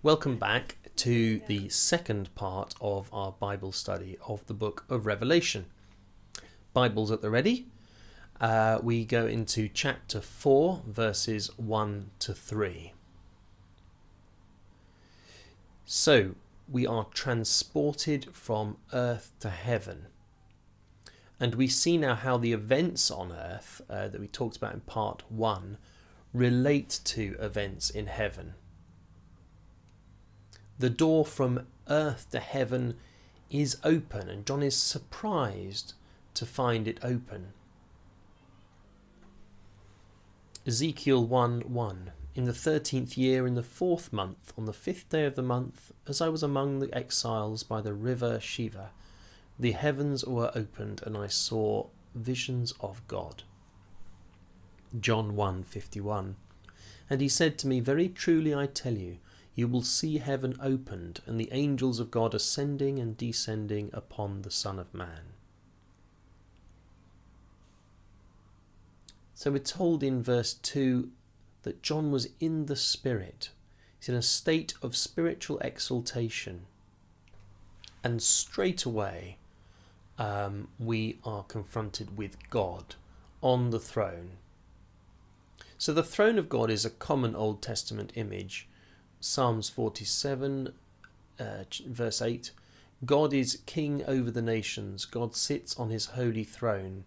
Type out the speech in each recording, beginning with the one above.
Welcome back to the second part of our Bible study of the book of Revelation. Bibles at the ready. We go into chapter 4, verses 1 to 3. So, we are transported from earth to heaven. And we see now how the events on earth that we talked about in part 1 relate to events in heaven. The door from earth to heaven is open, and John is surprised to find it open. Ezekiel 1:1. In the 13th year, in the 4th month, on the 5th day of the month, as I was among the exiles by the river Shiva, the heavens were opened, and I saw visions of God. John 1:51. And he said to me, Very truly I tell you, you will see heaven opened, and the angels of God ascending and descending upon the Son of Man. So we're told in verse 2 that John was in the Spirit. He's in a state of spiritual exaltation. And straight away we are confronted with God on the throne. So the throne of God is a common Old Testament image. Psalms 47, verse 8, God is king over the nations. God sits on his holy throne.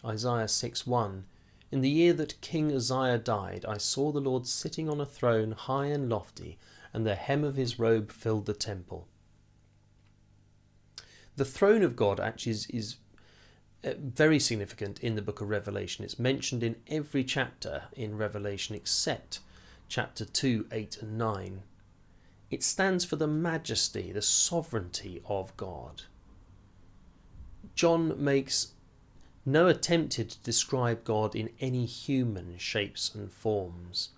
Isaiah 6:1, in the year that King Uzziah died, I saw the Lord sitting on a throne high and lofty, and the hem of his robe filled the temple. The throne of God actually is very significant in the book of Revelation. It's mentioned in every chapter in Revelation except chapter 2, 8 and 9. It stands for the majesty, the sovereignty of God. John makes no attempt to describe God in any human shapes and forms,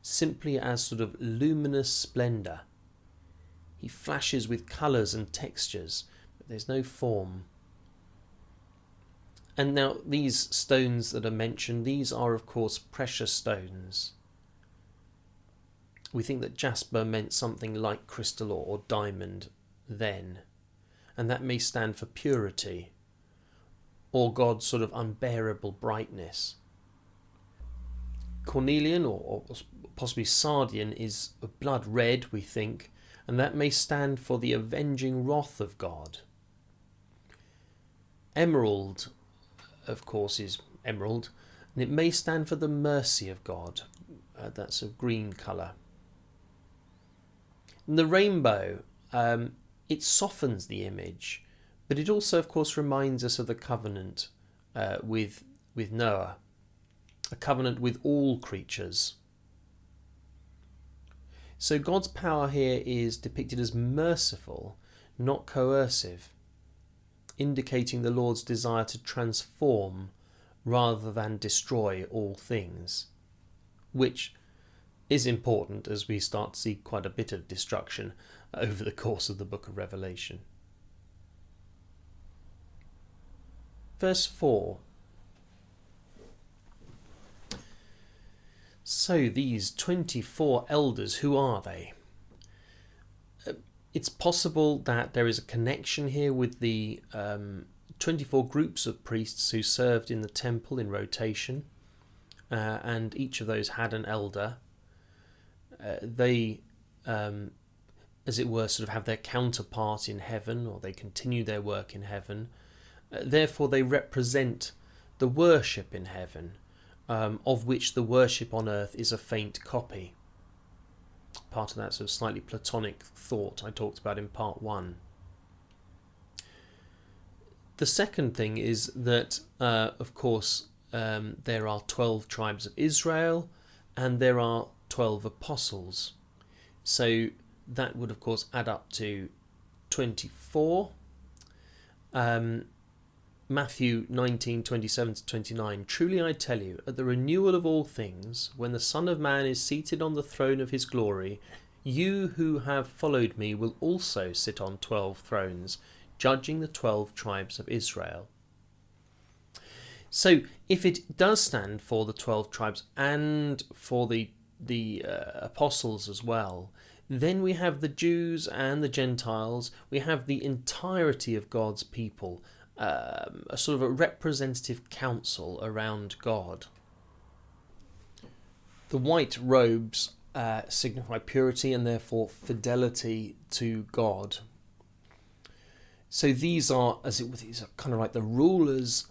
simply as sort of luminous splendour. He flashes with colours and textures, but there's no form. And now these stones that are mentioned, these are of course precious stones. We think that jasper meant something like crystal or diamond then, and that may stand for purity or God's sort of unbearable brightness. Cornelian or possibly sardian is blood red, we think, and that may stand for the avenging wrath of God. Emerald, of course, is emerald, and it may stand for the mercy of God. That's a green colour. And the rainbow, it softens the image, but it also, of course, reminds us of the covenant with Noah, a covenant with all creatures. So God's power here is depicted as merciful, not coercive, indicating the Lord's desire to transform rather than destroy all things, which is important as we start to see quite a bit of destruction over the course of the book of Revelation. Verse 4. So these 24 elders, who are they? It's possible that there is a connection here with the 24 groups of priests who served in the temple in rotation, and each of those had an elder. They, as it were, sort of have their counterpart in heaven, or they continue their work in heaven. Therefore, they represent the worship in heaven, of which the worship on earth is a faint copy. Part of that sort of slightly Platonic thought I talked about in part 1. The second thing is that, of course, there are 12 tribes of Israel, and there are 12 apostles. So that would, of course, add up to 24. Matthew 19:27-29. Truly I tell you, at the renewal of all things, when the Son of Man is seated on the throne of his glory, you who have followed me will also sit on 12 thrones, judging the 12 tribes of Israel. So if it does stand for the 12 tribes and for the apostles as well, Then we have the Jews and the Gentiles. We have the entirety of God's people, a sort of a representative council around God. The white robes signify purity and therefore fidelity to God. So these are kind of like the rulers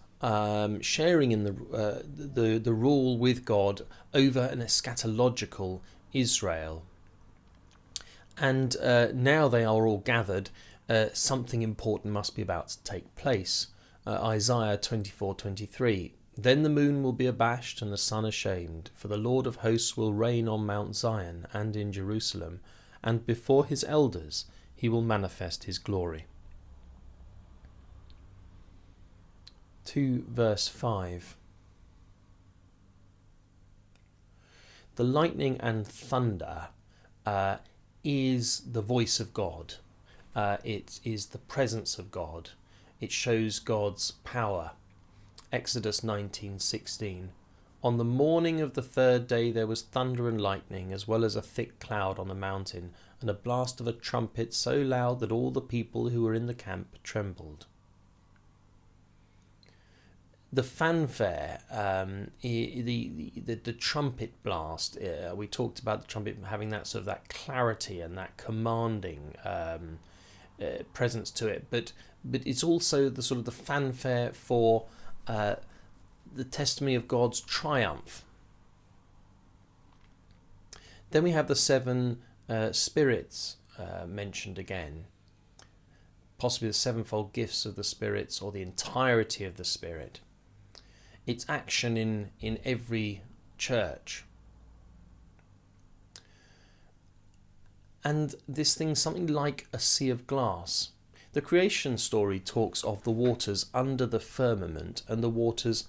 sharing in the rule with God over an eschatological Israel. And now they are all gathered, something important must be about to take place. Isaiah 24:23. Then the moon will be abashed and the sun ashamed, for the Lord of hosts will reign on Mount Zion and in Jerusalem, and before his elders he will manifest his glory. 2 verse 5. The lightning and thunder is the voice of God. It is the presence of God. It shows God's power. Exodus 19:16. On the morning of the third day there was thunder and lightning, as well as a thick cloud on the mountain, and a blast of a trumpet so loud that all the people who were in the camp trembled. The fanfare, the trumpet blast, we talked about the trumpet having that sort of that clarity and that commanding presence to it, but it's also the sort of the fanfare for the testimony of God's triumph. Then we have the 7 spirits mentioned again, possibly the 7-fold gifts of the spirits or the entirety of the Spirit. Its action in every church. And this thing, something like a sea of glass. The creation story talks of the waters under the firmament and the waters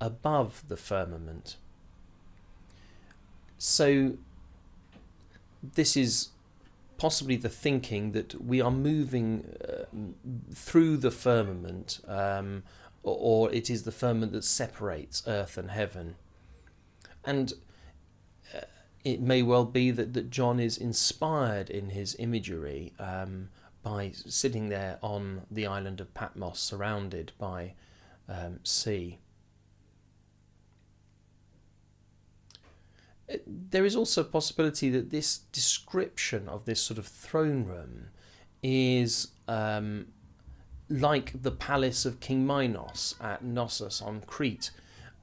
above the firmament. So this is possibly the thinking that we are moving through the firmament, or it is the firmament that separates earth and heaven. And it may well be that John is inspired in his imagery by sitting there on the island of Patmos, surrounded by sea. There is also a possibility that this description of this sort of throne room is like the palace of King Minos at Knossos on Crete,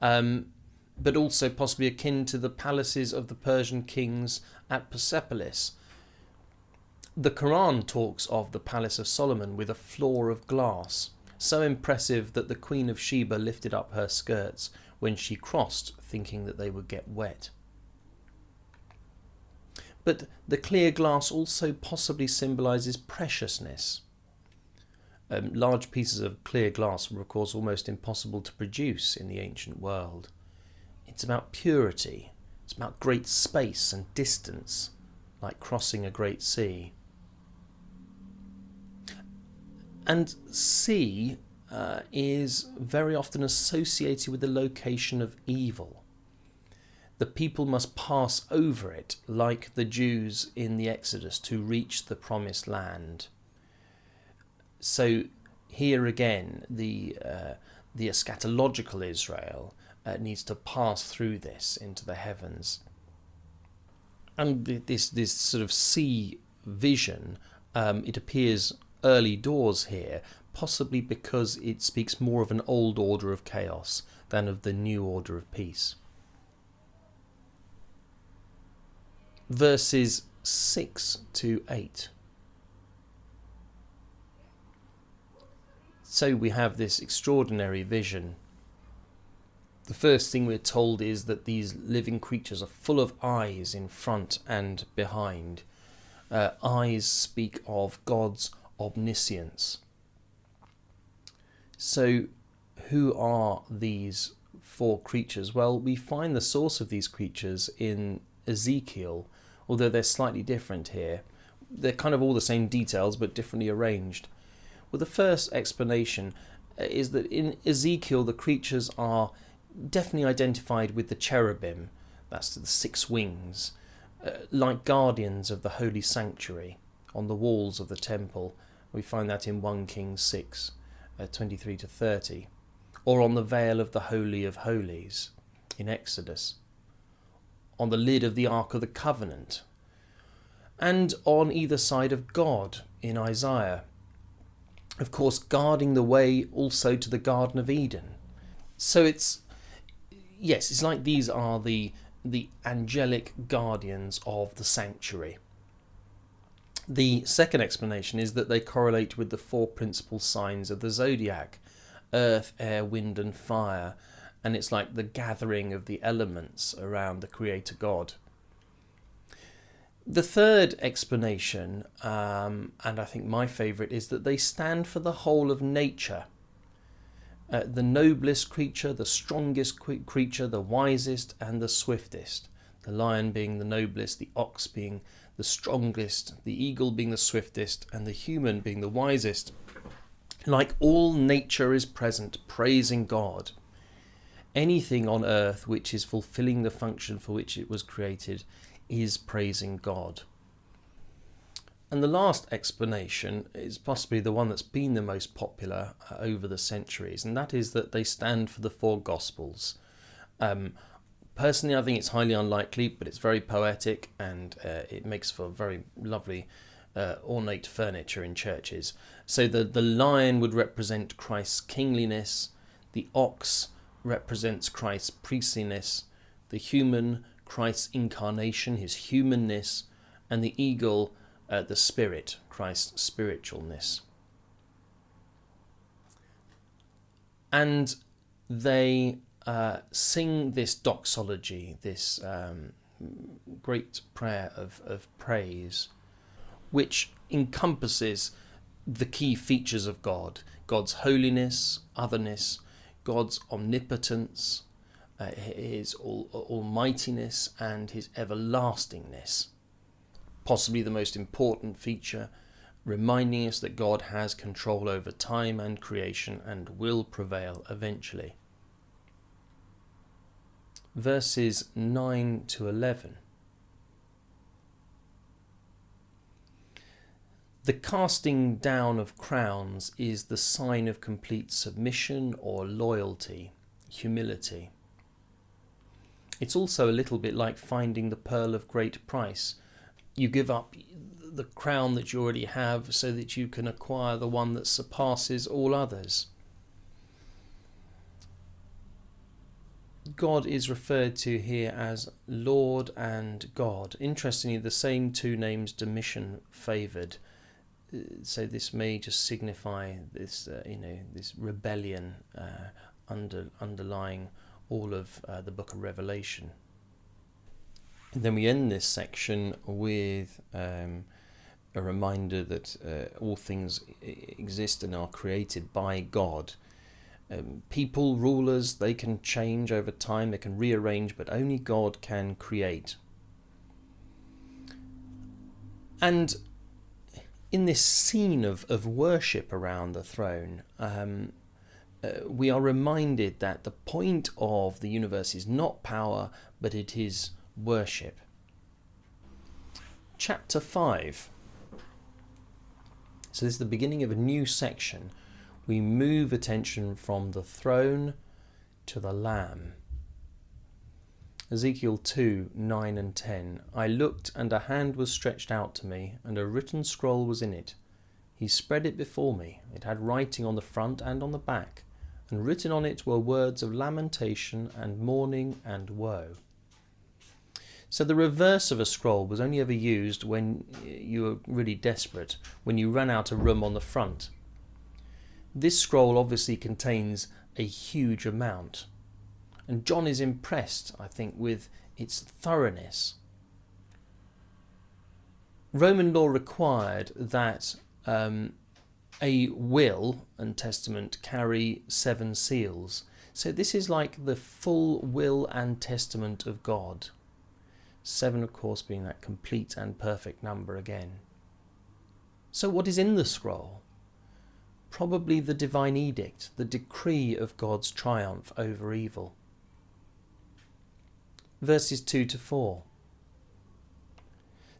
but also possibly akin to the palaces of the Persian kings at Persepolis. The Quran talks of the Palace of Solomon with a floor of glass, so impressive that the Queen of Sheba lifted up her skirts when she crossed, thinking that they would get wet. But the clear glass also possibly symbolises preciousness. Large pieces of clear glass were, of course, almost impossible to produce in the ancient world. It's about purity. It's about great space and distance, like crossing a great sea. And sea is very often associated with the location of evil. The people must pass over it, like the Jews in the Exodus, to reach the promised land. So here again, the eschatological Israel needs to pass through this into the heavens. And this sort of sea vision, it appears early doors here, possibly because it speaks more of an old order of chaos than of the new order of peace. Verses 6 to 8. So we have this extraordinary vision. The first thing we're told is that these living creatures are full of eyes in front and behind. Eyes speak of God's omniscience. So who are these 4 creatures? Well, we find the source of these creatures in Ezekiel, although they're slightly different here. They're kind of all the same details, but differently arranged. Well, the first explanation is that in Ezekiel, the creatures are definitely identified with the cherubim. That's the 6 wings. like guardians of the holy sanctuary on the walls of the temple. We find that in 1 Kings 6, 23 to 30. Or on the veil of the Holy of Holies in Exodus. On the lid of the Ark of the Covenant. And on either side of God in Isaiah. Of course, guarding the way also to the Garden of Eden. So it's like these are the angelic guardians of the sanctuary. The second explanation is that they correlate with the 4 principal signs of the zodiac: earth, air, wind and fire, and it's like the gathering of the elements around the Creator God. The third explanation, and I think my favourite, is that they stand for the whole of nature. The noblest creature, the strongest creature, the wisest and the swiftest. The lion being the noblest, the ox being the strongest, the eagle being the swiftest, and the human being the wisest. Like all nature is present, praising God. Anything on earth which is fulfilling the function for which it was created is praising God. And the last explanation is possibly the one that's been the most popular over the centuries, and that is that they stand for the 4 Gospels. Personally, I think it's highly unlikely, but it's very poetic, and it makes for very lovely ornate furniture in churches. So the lion would represent Christ's kingliness, the ox represents Christ's priestliness, the human, Christ's incarnation, his humanness, and the eagle, the spirit, Christ's spiritualness. And they sing this doxology, this great prayer of praise, which encompasses the key features of God: God's holiness, otherness, God's omnipotence, his almightiness, and his everlastingness. Possibly the most important feature, reminding us that God has control over time and creation and will prevail eventually. Verses 9 to 11. The casting down of crowns is the sign of complete submission or loyalty, humility. It's also a little bit like finding the pearl of great price. You give up the crown that you already have so that you can acquire the one that surpasses all others. God is referred to here as Lord and God. Interestingly, the same 2 names Domitian favoured. So this may just signify this, this rebellion underlying all of the book of Revelation. And then we end this section with a reminder that all things exist and are created by God. People, rulers, they can change over time, they can rearrange, but only God can create. And in this scene of worship around the throne, we are reminded that the point of the universe is not power, but it is worship. Chapter 5. So this is the beginning of a new section. We move attention from the throne to the Lamb. Ezekiel 2, 9 and 10. I looked, and a hand was stretched out to me, and a written scroll was in it. He spread it before me. It had writing on the front and on the back, and written on it were words of lamentation and mourning and woe. So the reverse of a scroll was only ever used when you were really desperate, when you ran out of room on the front. This scroll obviously contains a huge amount. And John is impressed, I think, with its thoroughness. Roman law required that a will and testament carry 7 seals. So this is like the full will and testament of God. 7, of course, being that complete and perfect number again. So what is in the scroll? Probably the divine edict, the decree of God's triumph over evil. Verses 2 to 4.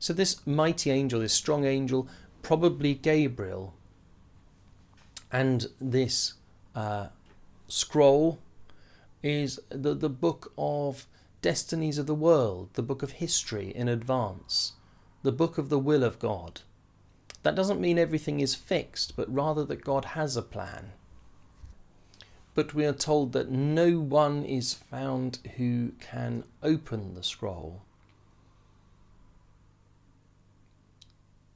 So this mighty angel, this strong angel, probably Gabriel, and this scroll is the book of destinies of the world, the book of history in advance, the book of the will of God. That doesn't mean everything is fixed, but rather that God has a plan. But we are told that no one is found who can open the scroll.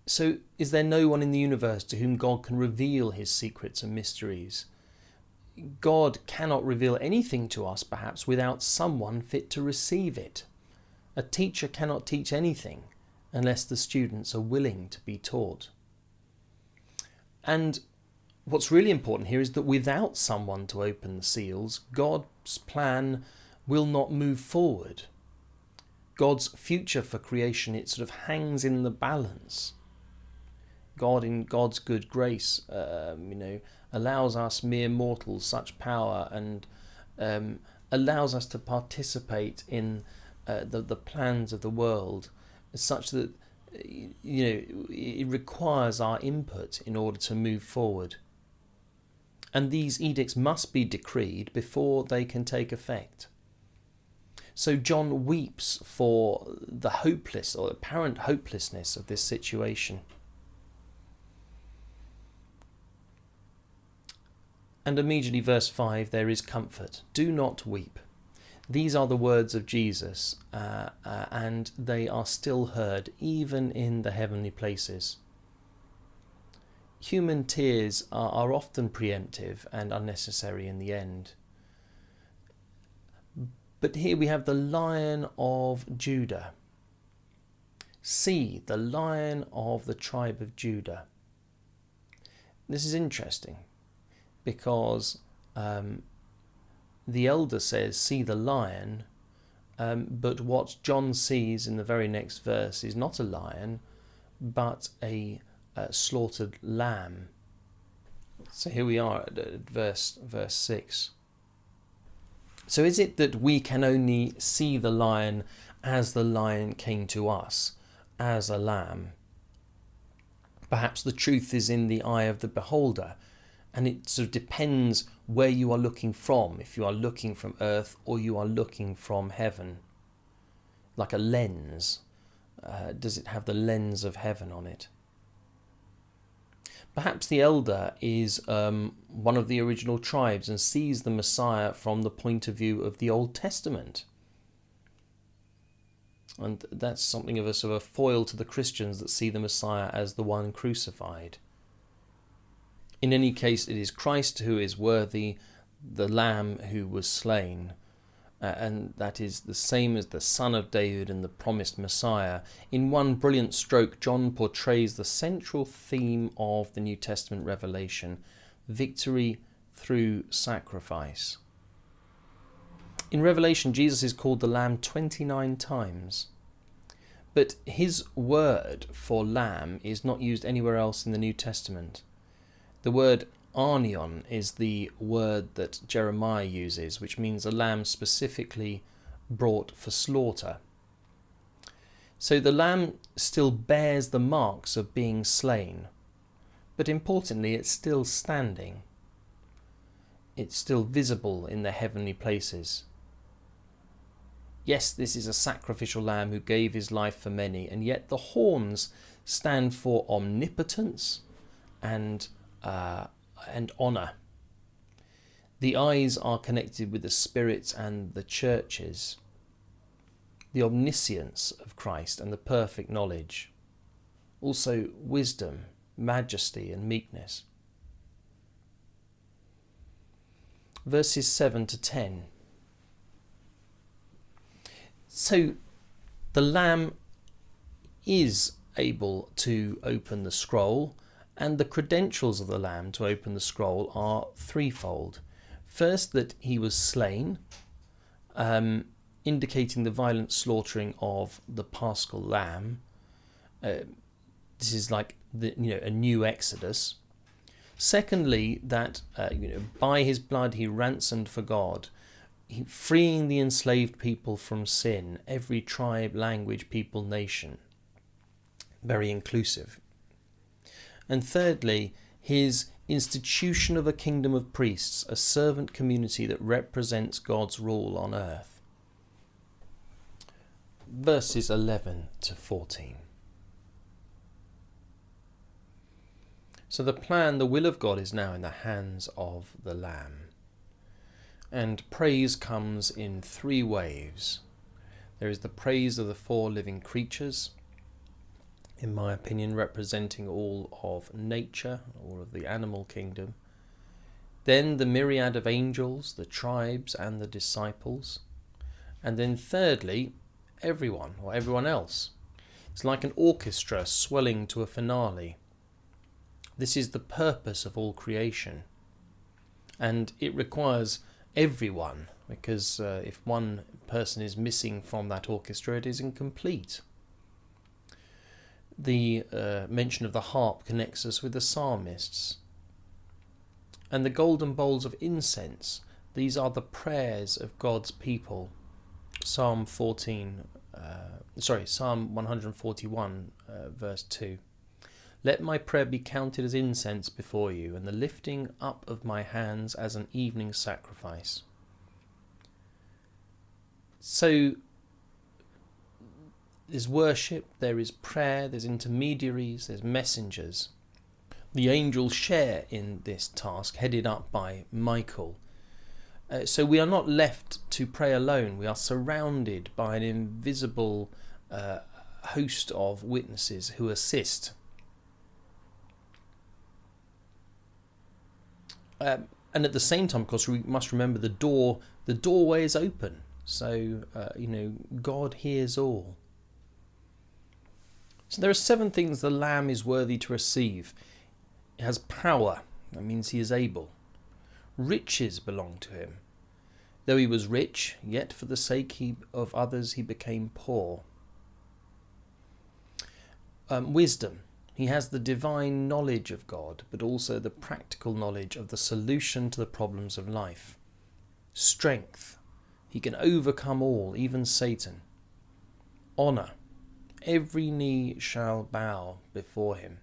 So is there no one in the universe to whom God can reveal his secrets and mysteries? God cannot reveal anything to us, perhaps, without someone fit to receive it. A teacher cannot teach anything unless the students are willing to be taught. And what's really important here is that without someone to open the seals, God's plan will not move forward. God's future for creation, it sort of hangs in the balance. God, in God's good grace, allows us mere mortals such power, and allows us to participate in the plans of the world, such that it requires our input in order to move forward. And these edicts must be decreed before they can take effect. So John weeps for the hopeless or apparent hopelessness of this situation. And immediately, verse 5, there is comfort. Do not weep. These are the words of Jesus, and they are still heard even in the heavenly places. Human tears are often preemptive and unnecessary in the end. But here we have the Lion of Judah. See, the Lion of the tribe of Judah. This is interesting, because the elder says, see the lion, but what John sees in the very next verse is not a lion, but a slaughtered lamb. So here we are at verse 6. So is it that we can only see the lion as the lion came to us, as a lamb? Perhaps the truth is in the eye of the beholder, and it sort of depends where you are looking from, if you are looking from earth or you are looking from heaven. Like a lens. Does it have the lens of heaven on it? Perhaps the elder is one of the original tribes and sees the Messiah from the point of view of the Old Testament. And that's something of a sort of a foil to the Christians that see the Messiah as the one crucified. In any case, it is Christ who is worthy, the Lamb who was slain, and that is the same as the Son of David and the promised Messiah. In one brilliant stroke, John portrays the central theme of the New Testament revelation: victory through sacrifice. In Revelation, Jesus is called the Lamb 29 times, but his word for lamb is not used anywhere else in the New Testament. The word arnion is the word that Jeremiah uses, which means a lamb specifically brought for slaughter. So the lamb still bears the marks of being slain, but importantly, it's still standing. It's still visible in the heavenly places. Yes, this is a sacrificial lamb who gave his life for many, and yet the horns stand for omnipotence and honour. The eyes are connected with the spirits and the churches, the omniscience of Christ and the perfect knowledge, also wisdom, majesty and meekness. Verses 7 to 10. So the Lamb is able to open the scroll, and the credentials of the Lamb to open the scroll are threefold. First, that he was slain, indicating the violent slaughtering of the Paschal Lamb. This is like a new Exodus. Secondly, that by his blood he ransomed for God, freeing the enslaved people from sin, every tribe, language, people, nation. very inclusive. And thirdly, his institution of a kingdom of priests, a servant community that represents God's rule on earth. Verses 11 to 14. So the plan, the will of God is now in the hands of the Lamb. And praise comes in three waves. There is the praise of the four living creatures, in my opinion representing all of nature, all of the animal kingdom. Then the myriad of angels, the tribes and the disciples. And then thirdly, everyone or everyone else. It's like an orchestra swelling to a finale. This is the purpose of all creation. And it requires everyone, because if one person is missing from that orchestra, it is incomplete. The mention of the harp connects us with the psalmists. And the golden bowls of incense, these are the prayers of God's people. Psalm 141, verse 2. Let my prayer be counted as incense before you, and the lifting up of my hands as an evening sacrifice. So there's worship, there is prayer, there's intermediaries, there's messengers. The angels share in this task, headed up by Michael. So we are not left to pray alone. We are surrounded by an invisible host of witnesses who assist. And at the same time, of course, we must remember the doorway is open. So, God hears all. So there are 7 things the Lamb is worthy to receive. He has power. That means he is able. Riches belong to him. Though he was rich, yet for the sake of others he became poor. Wisdom. He has the divine knowledge of God, but also the practical knowledge of the solution to the problems of life. Strength. He can overcome all, even Satan. Honour. Every knee shall bow before him.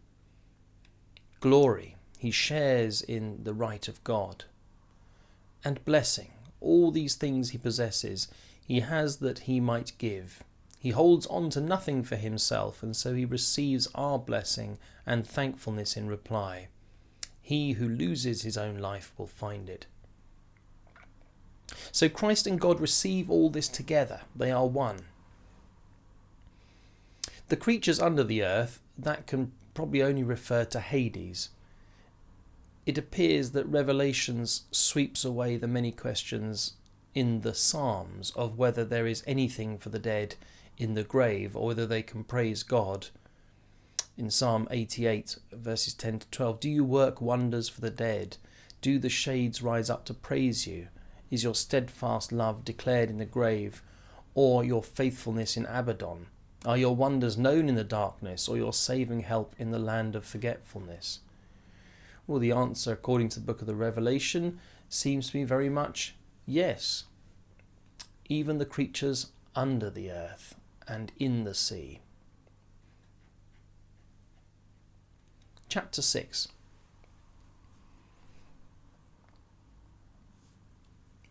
Glory. He shares in the right of God. And blessing. All these things he possesses, he has that he might give. He holds on to nothing for himself, and so he receives our blessing and thankfulness in reply. He who loses his own life will find it. So Christ and God receive all this together. They are one. The creatures under the earth, that can probably only refer to Hades. It appears that Revelations sweeps away the many questions in the Psalms of whether there is anything for the dead in the grave or whether they can praise God. In Psalm 88, verses 10 to 12, do you work wonders for the dead? Do the shades rise up to praise you? Is your steadfast love declared in the grave, or your faithfulness in Abaddon? Are your wonders known in the darkness, or your saving help in the land of forgetfulness? Well, the answer, according to the book of the Revelation, seems to be very much yes. Even the creatures under the earth and in the sea. Chapter 6.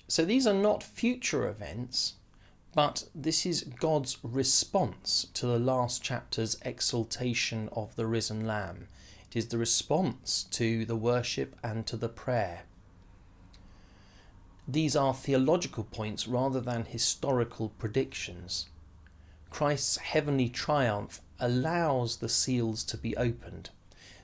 So these are not future events, but this is God's response to the last chapter's exaltation of the risen Lamb. It is the response to the worship and to the prayer. These are theological points rather than historical predictions. Christ's heavenly triumph allows the seals to be opened.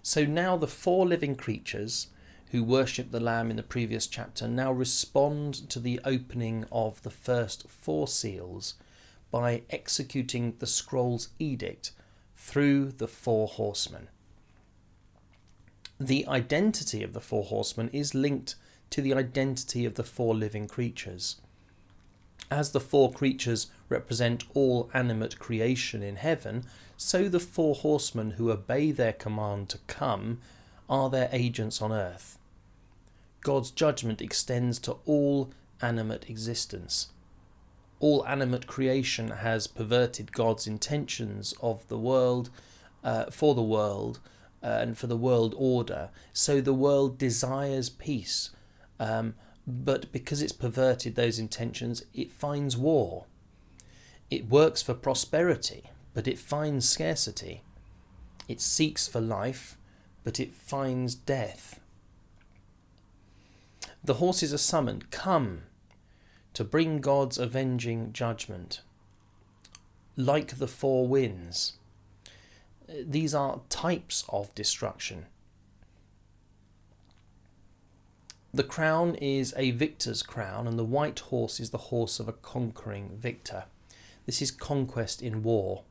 So now the 4 living creatures who worshipped the Lamb in the previous chapter now respond to the opening of the first 4 seals by executing the scroll's edict through the 4 horsemen. The identity of the 4 horsemen is linked to the identity of the 4 living creatures. As the 4 creatures represent all animate creation in heaven, so the 4 horsemen who obey their command to come are their agents on earth. God's judgment extends to all animate existence. All animate creation has perverted God's intentions of the world, for the world and for the world order. So the world desires peace, but because it's perverted those intentions, it finds war. It works for prosperity, but it finds scarcity. It seeks for life, but it finds death. The horses are summoned, come, to bring God's avenging judgment. Like the four winds. These are types of destruction. The crown is a victor's crown, and the white horse is the horse of a conquering victor. This is conquest in war.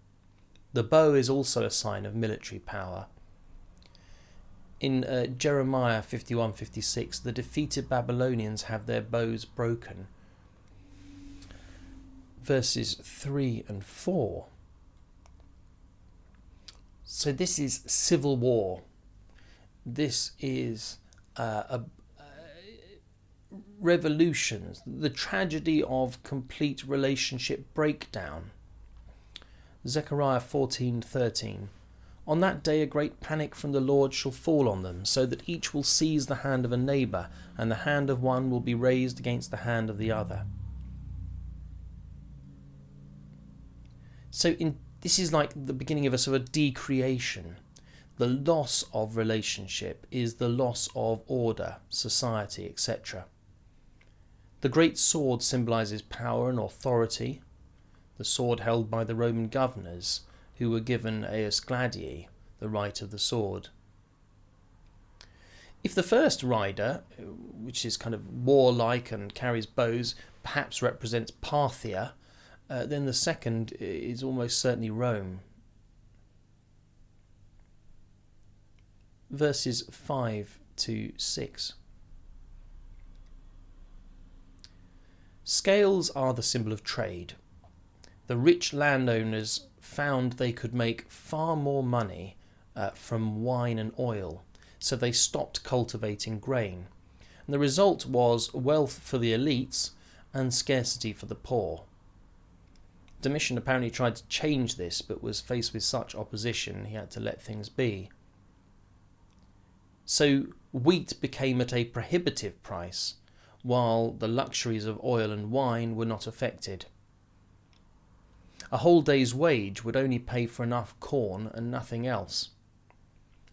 The bow is also a sign of military power. In Jeremiah 51:56, the defeated Babylonians have their bows broken. Verses 3 and 4. So this is civil war. This is revolutions, the tragedy of complete relationship breakdown. Zechariah 14:13. On that day a great panic from the Lord shall fall on them, so that each will seize the hand of a neighbour, and the hand of one will be raised against the hand of the other. So this is like the beginning of a sort of decreation. The loss of relationship is the loss of order, society, etc. The great sword symbolises power and authority, the sword held by the Roman governors, who were given eius gladii, the right of the sword. If the first rider, which is kind of warlike and carries bows, perhaps represents Parthia, then the second is almost certainly Rome. Verses 5 to 6. Scales are the symbol of trade. The rich landowners found they could make far more money from wine and oil, so they stopped cultivating grain. And the result was wealth for the elites and scarcity for the poor. Domitian apparently tried to change this, but was faced with such opposition he had to let things be. So wheat became at a prohibitive price, while the luxuries of oil and wine were not affected. A whole day's wage would only pay for enough corn and nothing else.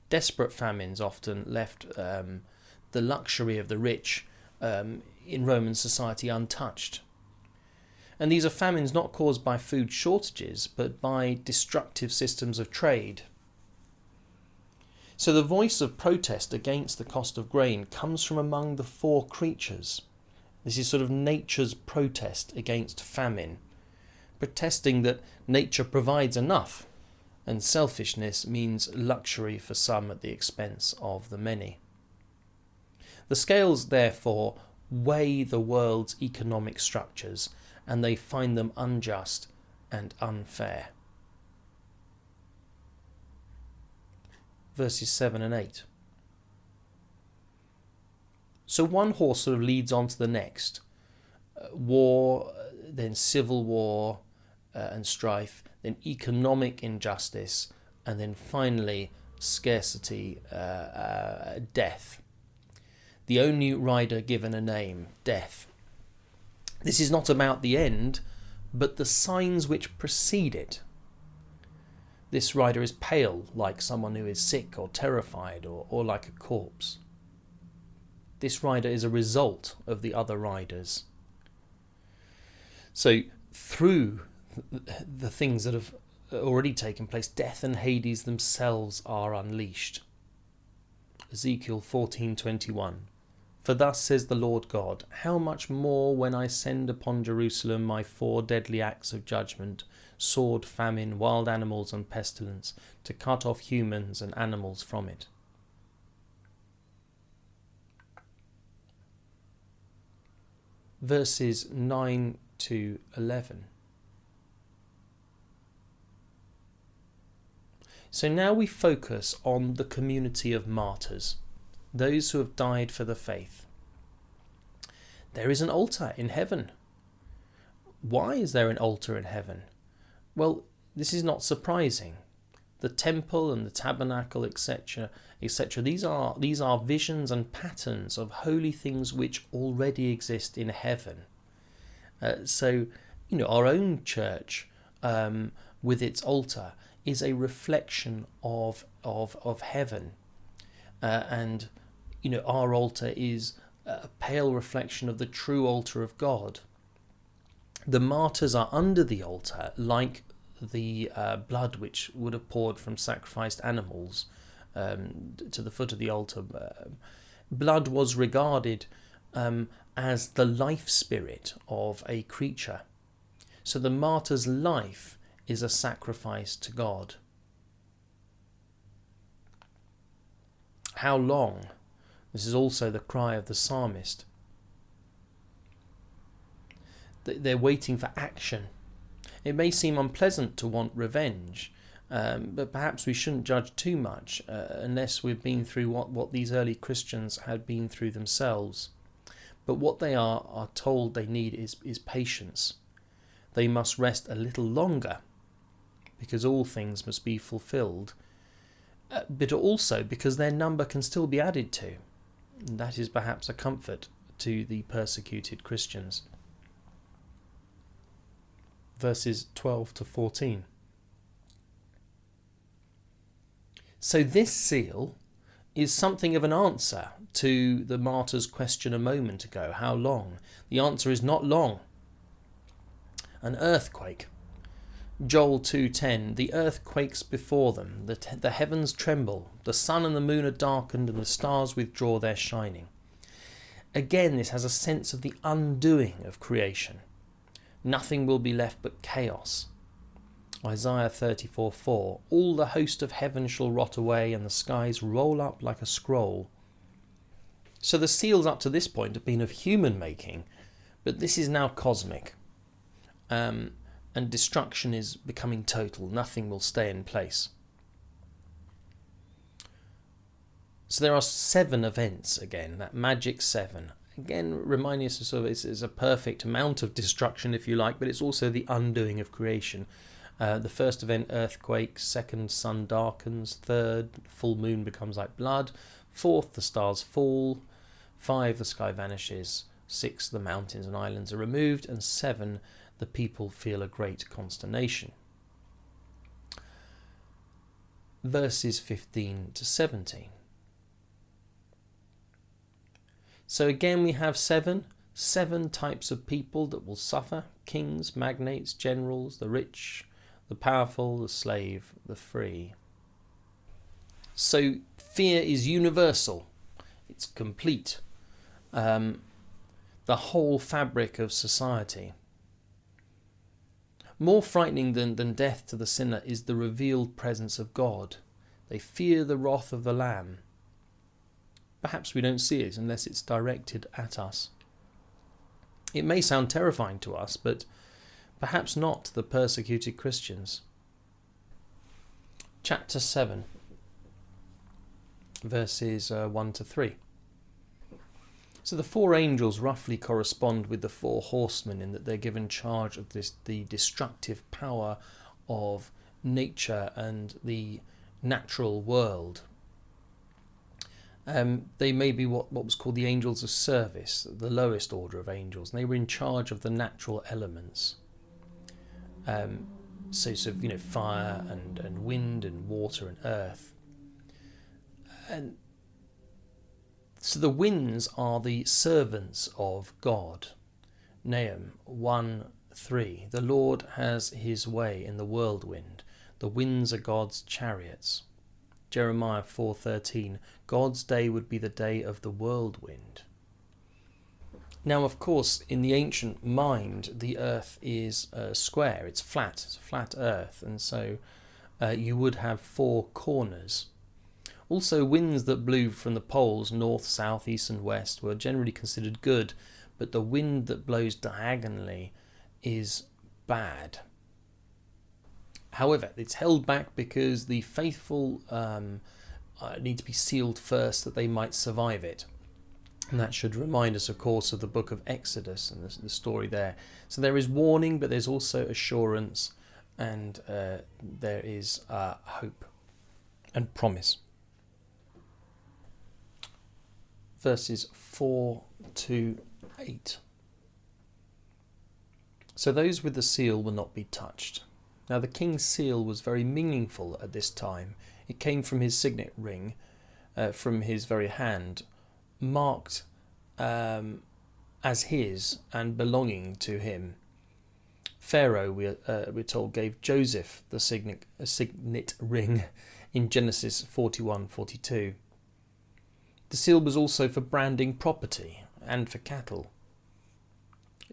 Desperate famines often left the luxury of the rich in Roman society untouched. And these are famines not caused by food shortages, but by destructive systems of trade. So the voice of protest against the cost of grain comes from among the four creatures. This is sort of nature's protest against famine, protesting that nature provides enough, and selfishness means luxury for some at the expense of the many. The scales, therefore, weigh the world's economic structures, and they find them unjust and unfair. Verses 7 and 8. So one horse sort of leads on to the next. War, then civil war and strife, then economic injustice, and then finally scarcity, death. The only rider given a name, death. This is not about the end, but the signs which precede it. This rider is pale, like someone who is sick or terrified, or like a corpse. This rider is a result of the other riders. So through the things that have already taken place, death and Hades themselves are unleashed. Ezekiel 14:21. For thus says the Lord God, how much more when I send upon Jerusalem my 4 deadly acts of judgment, sword, famine, wild animals and pestilence, to cut off humans and animals from it. Verses 9 to 11. So now we focus on the community of martyrs, those who have died for the faith. There is an altar in heaven. Why is there an altar in heaven? Well, this is not surprising. the temple and the tabernacle, etc., etc. These are visions and patterns of holy things which already exist in heaven. So, our own church, with its altar, is a reflection of heaven, and our altar is a pale reflection of the true altar of God. The martyrs are under the altar, like the blood which would have poured from sacrificed animals to the foot of the altar. Blood was regarded as the life spirit of a creature. So the martyr's life is a sacrifice to God. How long? This is also the cry of the psalmist. They're waiting for action. It may seem unpleasant to want revenge, but perhaps we shouldn't judge too much unless we've been through what these early Christians had been through themselves. But what they are told they need is patience. They must rest a little longer, because all things must be fulfilled, but also because their number can still be added to. And that is perhaps a comfort to the persecuted Christians. Verses 12 to 14. So this seal is something of an answer to the martyr's question a moment ago. How long? The answer is not long. An earthquake. Joel 2:10. The earth quakes before them. The heavens tremble. The sun and the moon are darkened, and the stars withdraw their shining. Again, this has a sense of the undoing of creation. Nothing will be left but chaos. Isaiah 34:4. All the host of heaven shall rot away, and the skies roll up like a scroll. So the seals up to this point have been of human making, but this is now cosmic. And destruction is becoming total. Nothing will stay in place. So there are 7 events again, that magic 7. Again, reminding us of sort of it's a perfect amount of destruction, if you like, but it's also the undoing of creation. The first event, earthquake. Second, sun darkens. Third, full moon becomes like blood. Fourth, the stars fall. 5, the sky vanishes. 6, the mountains and islands are removed. And 7, the people feel a great consternation. Verses 15 to 17. So again we have 7 types of people that will suffer: kings, magnates, generals, the rich, the powerful, the slave, the free. So fear is universal. It's complete. The whole fabric of society. More frightening than death to the sinner is the revealed presence of God. They fear the wrath of the Lamb. Perhaps we don't see it unless it's directed at us. It may sound terrifying to us, but perhaps not to the persecuted Christians. Chapter 7, verses 1 to 3. So the 4 angels roughly correspond with the 4 horsemen in that they're given charge of the destructive power of nature and the natural world. They may be what was called the angels of service, the lowest order of angels, and they were in charge of the natural elements. So fire and wind and water and earth. And so the winds are the servants of God. Nahum 1:3. The Lord has his way in the whirlwind. The winds are God's chariots. Jeremiah 4:13. God's day would be the day of the whirlwind. Now, of course, in the ancient mind, the earth is square. It's flat. It's a flat earth. And so you would have 4 corners. Also, winds that blew from the poles, north, south, east and west, were generally considered good, but the wind that blows diagonally is bad. However, it's held back because the faithful need to be sealed first that they might survive it. And that should remind us, of course, of the book of Exodus and the story there. So there is warning, but there's also assurance, and there is hope. and promise. Verses 4 to 8. So those with the seal will not be touched. Now the king's seal was very meaningful at this time. It came from his signet ring, from his very hand, marked as his and belonging to him. Pharaoh, we're told, gave Joseph the signet ring in Genesis 41:42. The seal was also for branding property and for cattle.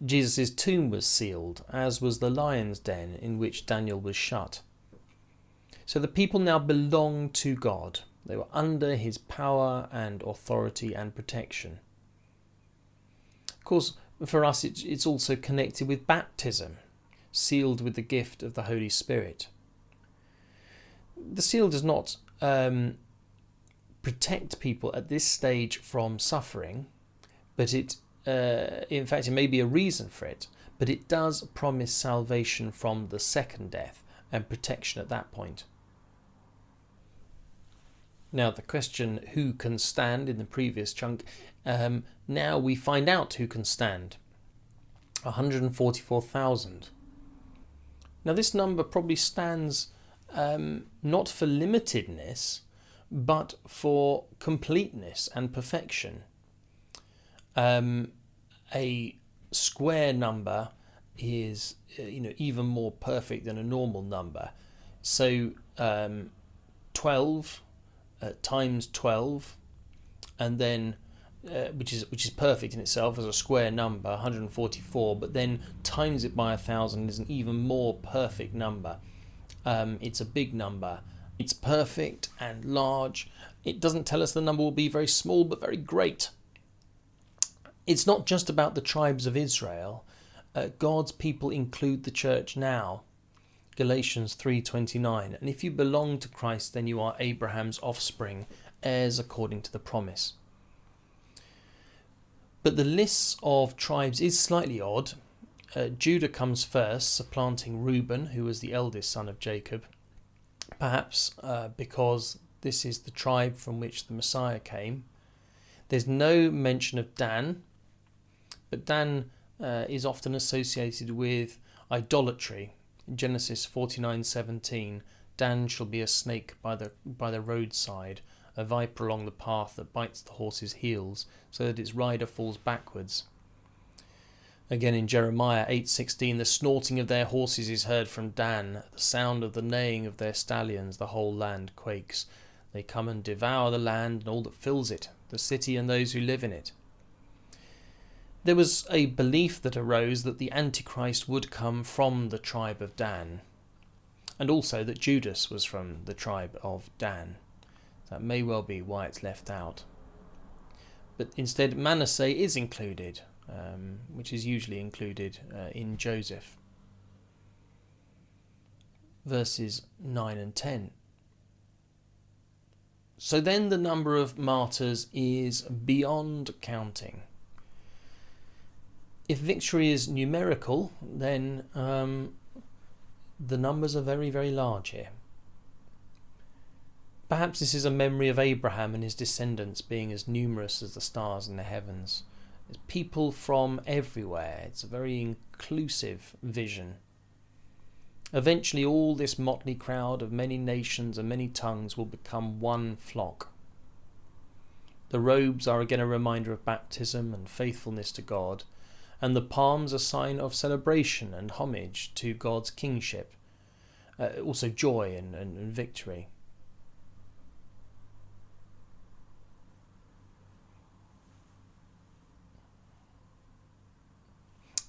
Jesus' tomb was sealed, as was the lion's den in which Daniel was shut. So the people now belonged to God. They were under his power and authority and protection. Of course, for us it's also connected with baptism, sealed with the gift of the Holy Spirit. The seal does not protect people at this stage from suffering, but in fact it may be a reason for it, but it does promise salvation from the second death and protection at that point. Now the question who can stand in the previous chunk, now we find out who can stand. 144,000. Now this number probably stands not for limitedness, but for completeness and perfection. A square number is even more perfect than a normal number. So 12 times 12, and then which is perfect in itself as a square number, 144, but then times it by 1,000 is an even more perfect number. It's a big number. It's perfect and large. It doesn't tell us the number will be very small, but very great. It's not just about the tribes of Israel. God's people include the church now. Galatians 3:29. And if you belong to Christ, then you are Abraham's offspring, heirs according to the promise. But the list of tribes is slightly odd. Judah comes first, supplanting Reuben, who was the eldest son of Jacob. Perhaps because this is the tribe from which the Messiah came. There's no mention of Dan, but Dan is often associated with idolatry. In Genesis 49:17, Dan shall be a snake by the roadside, a viper along the path that bites the horse's heels, so that its rider falls backwards. Again in Jeremiah 8:16, the snorting of their horses is heard from Dan, the sound of the neighing of their stallions, the whole land quakes. They come and devour the land and all that fills it, the city and those who live in it. There was a belief that arose that the Antichrist would come from the tribe of Dan, and also that Judas was from the tribe of Dan. That may well be why it's left out. But instead Manasseh is included, which is usually included in Joseph. Verses 9 and 10. So then the number of martyrs is beyond counting. If victory is numerical, then the numbers are very, very large here. Perhaps this is a memory of Abraham and his descendants being as numerous as the stars in the heavens. There's people from everywhere. It's a very inclusive vision. Eventually all this motley crowd of many nations and many tongues will become one flock. The robes are again a reminder of baptism and faithfulness to God, and the palms a sign of celebration and homage to God's kingship, also joy and victory.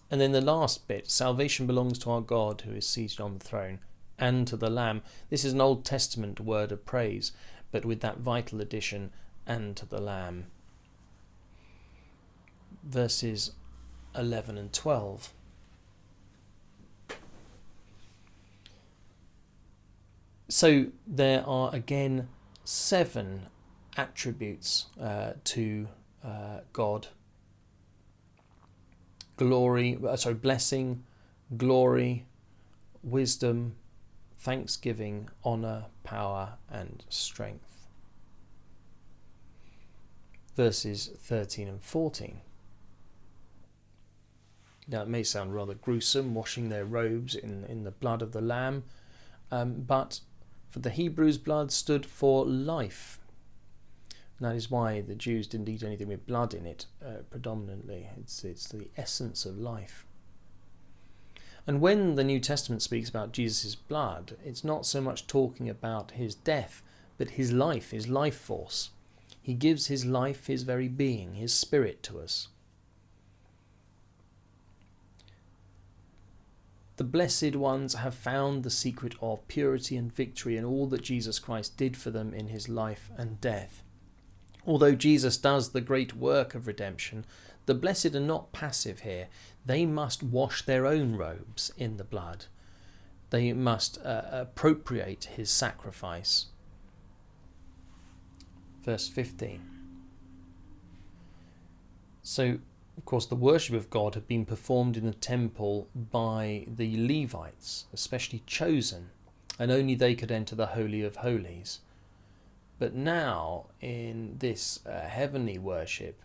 And then the last bit, salvation belongs to our God who is seated on the throne and to the Lamb. This is an Old Testament word of praise, but with that vital addition, and to the Lamb. Verses 11 and 12. So there are again 7 attributes to God. Blessing, glory, wisdom, thanksgiving, honour, power and strength. Verses 13 and 14. Now it may sound rather gruesome, washing their robes in the blood of the Lamb, but for the Hebrews' blood stood for life. And that is why the Jews didn't eat anything with blood in it predominantly. It's the essence of life. And when the New Testament speaks about Jesus' blood, it's not so much talking about his death, but his life, his life force. He gives his life, his very being, his spirit to us. The blessed ones have found the secret of purity and victory in all that Jesus Christ did for them in his life and death. Although Jesus does the great work of redemption, the blessed are not passive here. They must wash their own robes in the blood. They must appropriate his sacrifice. Verse 15. So, of course, the worship of God had been performed in the temple by the Levites, especially chosen, and only they could enter the Holy of Holies. But now, in this heavenly worship,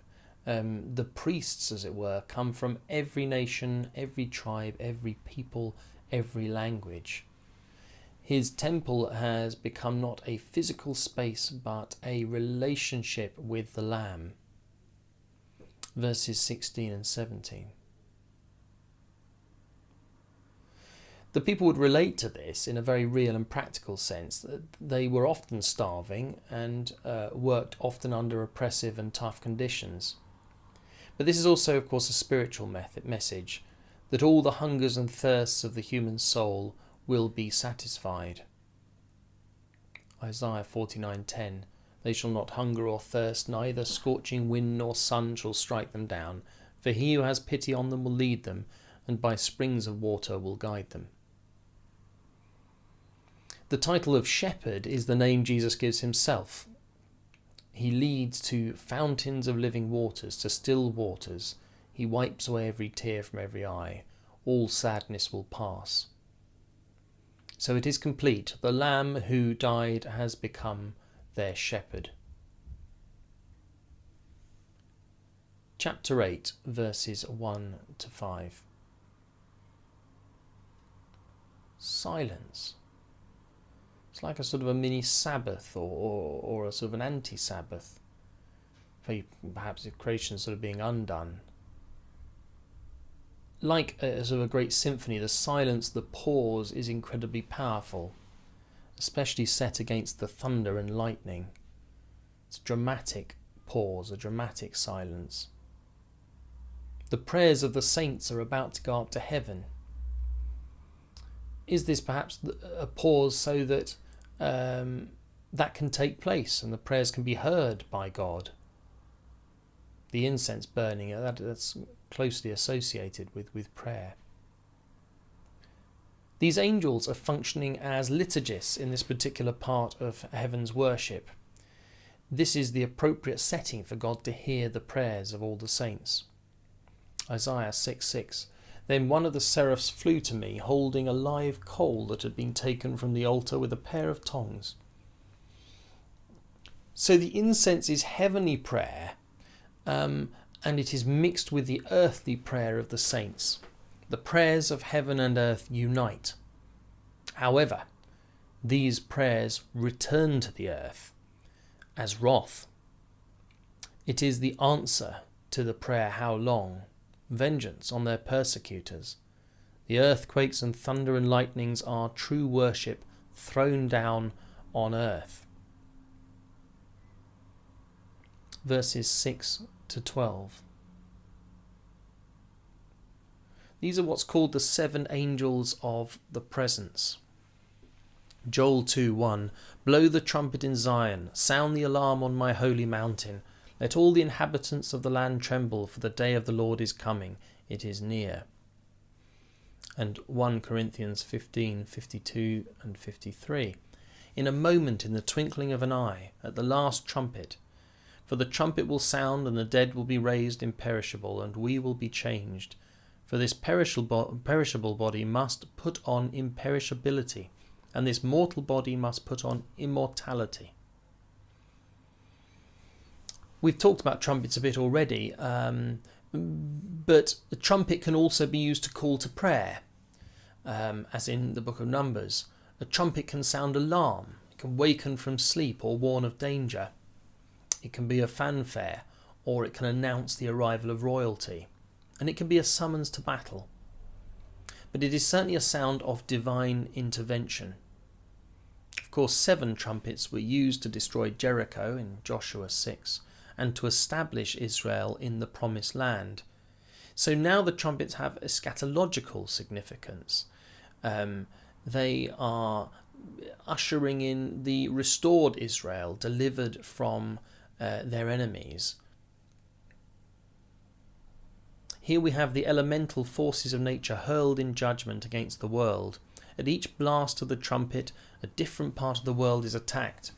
the priests, as it were, come from every nation, every tribe, every people, every language. His temple has become not a physical space, but a relationship with the Lamb. Verses 16 and 17. The people would relate to this in a very real and practical sense. They were often starving and worked often under oppressive and tough conditions. But this is also, of course, a spiritual message, that all the hungers and thirsts of the human soul will be satisfied. Isaiah 49:10. They shall not hunger or thirst, neither scorching wind nor sun shall strike them down. For he who has pity on them will lead them, and by springs of water will guide them. The title of shepherd is the name Jesus gives himself. He leads to fountains of living waters, to still waters. He wipes away every tear from every eye. All sadness will pass. So it is complete. The Lamb who died has become their shepherd. Chapter 8, verses 1 to 5. Silence. It's like a sort of a mini Sabbath or a sort of an anti-Sabbath. Perhaps if creation is sort of being undone. Like a sort of a great symphony, the silence, the pause is incredibly powerful, especially set against the thunder and lightning. It's a dramatic pause, a dramatic silence. The prayers of the saints are about to go up to heaven. Is this perhaps a pause so that that can take place and the prayers can be heard by God? The incense burning, that's closely associated with prayer. These angels are functioning as liturgists in this particular part of heaven's worship. This is the appropriate setting for God to hear the prayers of all the saints. Isaiah 6:6. Then one of the seraphs flew to me, holding a live coal that had been taken from the altar with a pair of tongs. So the incense is heavenly prayer, and it is mixed with the earthly prayer of the saints. The prayers of heaven and earth unite. However, these prayers return to the earth as wrath. It is the answer to the prayer, how long? Vengeance on their persecutors. The earthquakes and thunder and lightnings are true worship thrown down on earth. Verses 6 to 12. These are what's called the seven angels of the presence. Joel 2:1. Blow the trumpet in Zion, sound the alarm on my holy mountain. Let all the inhabitants of the land tremble, for the day of the Lord is coming, it is near. And 1 Corinthians 15:52 and 53. In a moment, in the twinkling of an eye, at the last trumpet. For the trumpet will sound, and the dead will be raised imperishable, and we will be changed. For this perishable body must put on imperishability, and this mortal body must put on immortality. We've talked about trumpets a bit already, but the trumpet can also be used to call to prayer, as in the book of Numbers. A trumpet can sound alarm, it can waken from sleep or warn of danger. It can be a fanfare, or it can announce the arrival of royalty, and it can be a summons to battle. But it is certainly a sound of divine intervention. Of course, 7 trumpets were used to destroy Jericho in Joshua 6 and to establish Israel in the Promised Land. So now the trumpets have eschatological significance. They are ushering in the restored Israel, delivered from their enemies. Here we have the elemental forces of nature hurled in judgment against the world. At each blast of the trumpet, a different part of the world is attacked.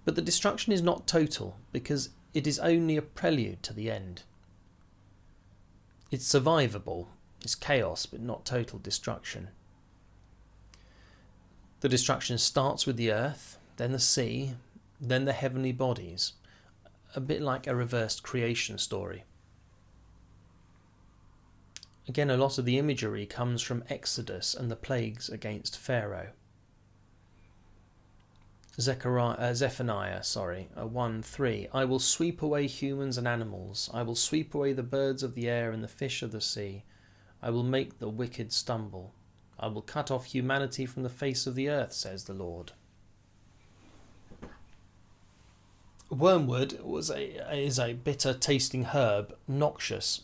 But the destruction is not total, because it is only a prelude to the end. It's survivable, it's chaos, but not total destruction. The destruction starts with the earth, then the sea, then the heavenly bodies, a bit like a reversed creation story. Again, a lot of the imagery comes from Exodus and the plagues against Pharaoh. Zephaniah 1:3. I will sweep away humans and animals. I will sweep away the birds of the air and the fish of the sea. I will make the wicked stumble. I will cut off humanity from the face of the earth, says the Lord. Wormwood is a bitter tasting herb, noxious,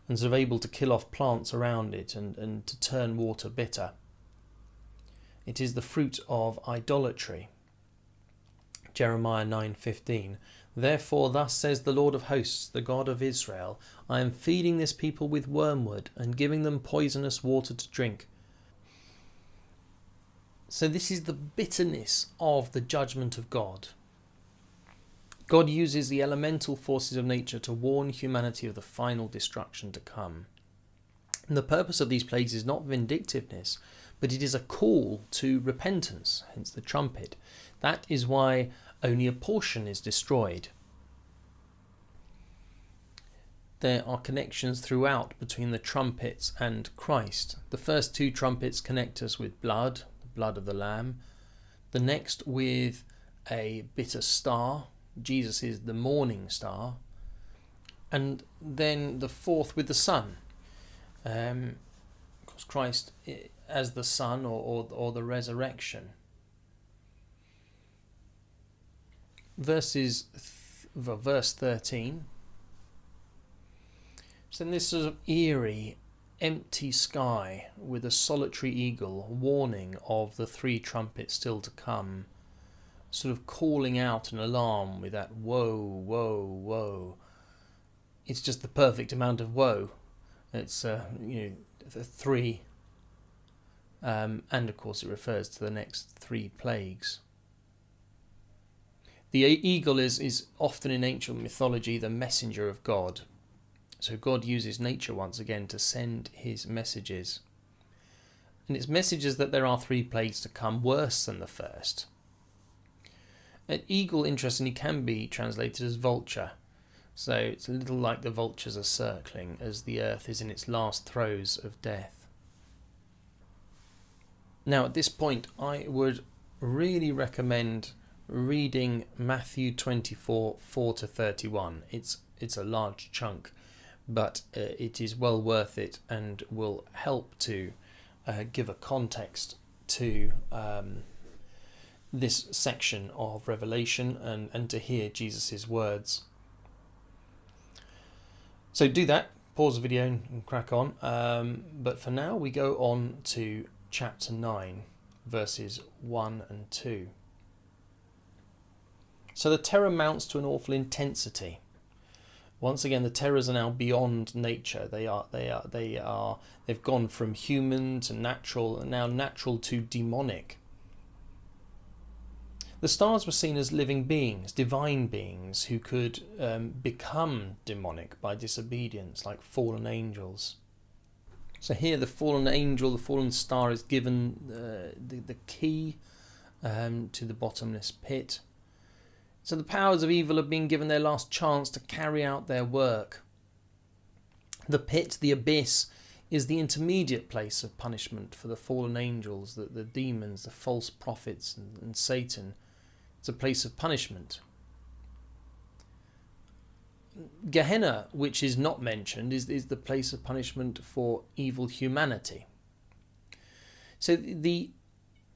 and sort of able to kill off plants around it and to turn water bitter. It is the fruit of idolatry. Jeremiah 9:15. Therefore thus says the Lord of hosts, the God of Israel, I am feeding this people with wormwood and giving them poisonous water to drink. So this is the bitterness of the judgment of God. God uses the elemental forces of nature to warn humanity of the final destruction to come. And the purpose of these plagues is not vindictiveness, but it is a call to repentance, hence the trumpet. That is why only a portion is destroyed. There are connections throughout between the trumpets and Christ. The first 2 trumpets connect us with blood, the blood of the Lamb. The next with a bitter star. Jesus is the morning star. And then the 4th with the sun. Because Christ as the sun or the resurrection. Verse 13. So in this sort of eerie, empty sky with a solitary eagle warning of the 3 trumpets still to come, sort of calling out an alarm with that woe, woe, woe. It's just the perfect amount of woe. It's the 3, and of course it refers to the next 3 plagues. The eagle is often in ancient mythology the messenger of God. So God uses nature once again to send his messages. And it's messages that there are 3 plagues to come, worse than the first. An eagle, interestingly, can be translated as vulture. So it's a little like the vultures are circling as the earth is in its last throes of death. Now, at this point, I would really recommend reading Matthew 24, 4-31. It's a large chunk, but it is well worth it and will help to give a context to this section of Revelation and to hear Jesus' words. So do that, pause the video and crack on. But for now, we go on to chapter 9, verses 1 and 2. So the terror mounts to an awful intensity. Once again, the terrors are now beyond nature. They've gone from human to natural, and now natural to demonic. The stars were seen as living beings, divine beings, who could become demonic by disobedience, like fallen angels. So here the fallen angel, the fallen star, is given the key to the bottomless pit. So the powers of evil have been given their last chance to carry out their work. The pit, the abyss, is the intermediate place of punishment for the fallen angels, the demons, the false prophets and Satan. It's a place of punishment. Gehenna, which is not mentioned, is the place of punishment for evil humanity. So the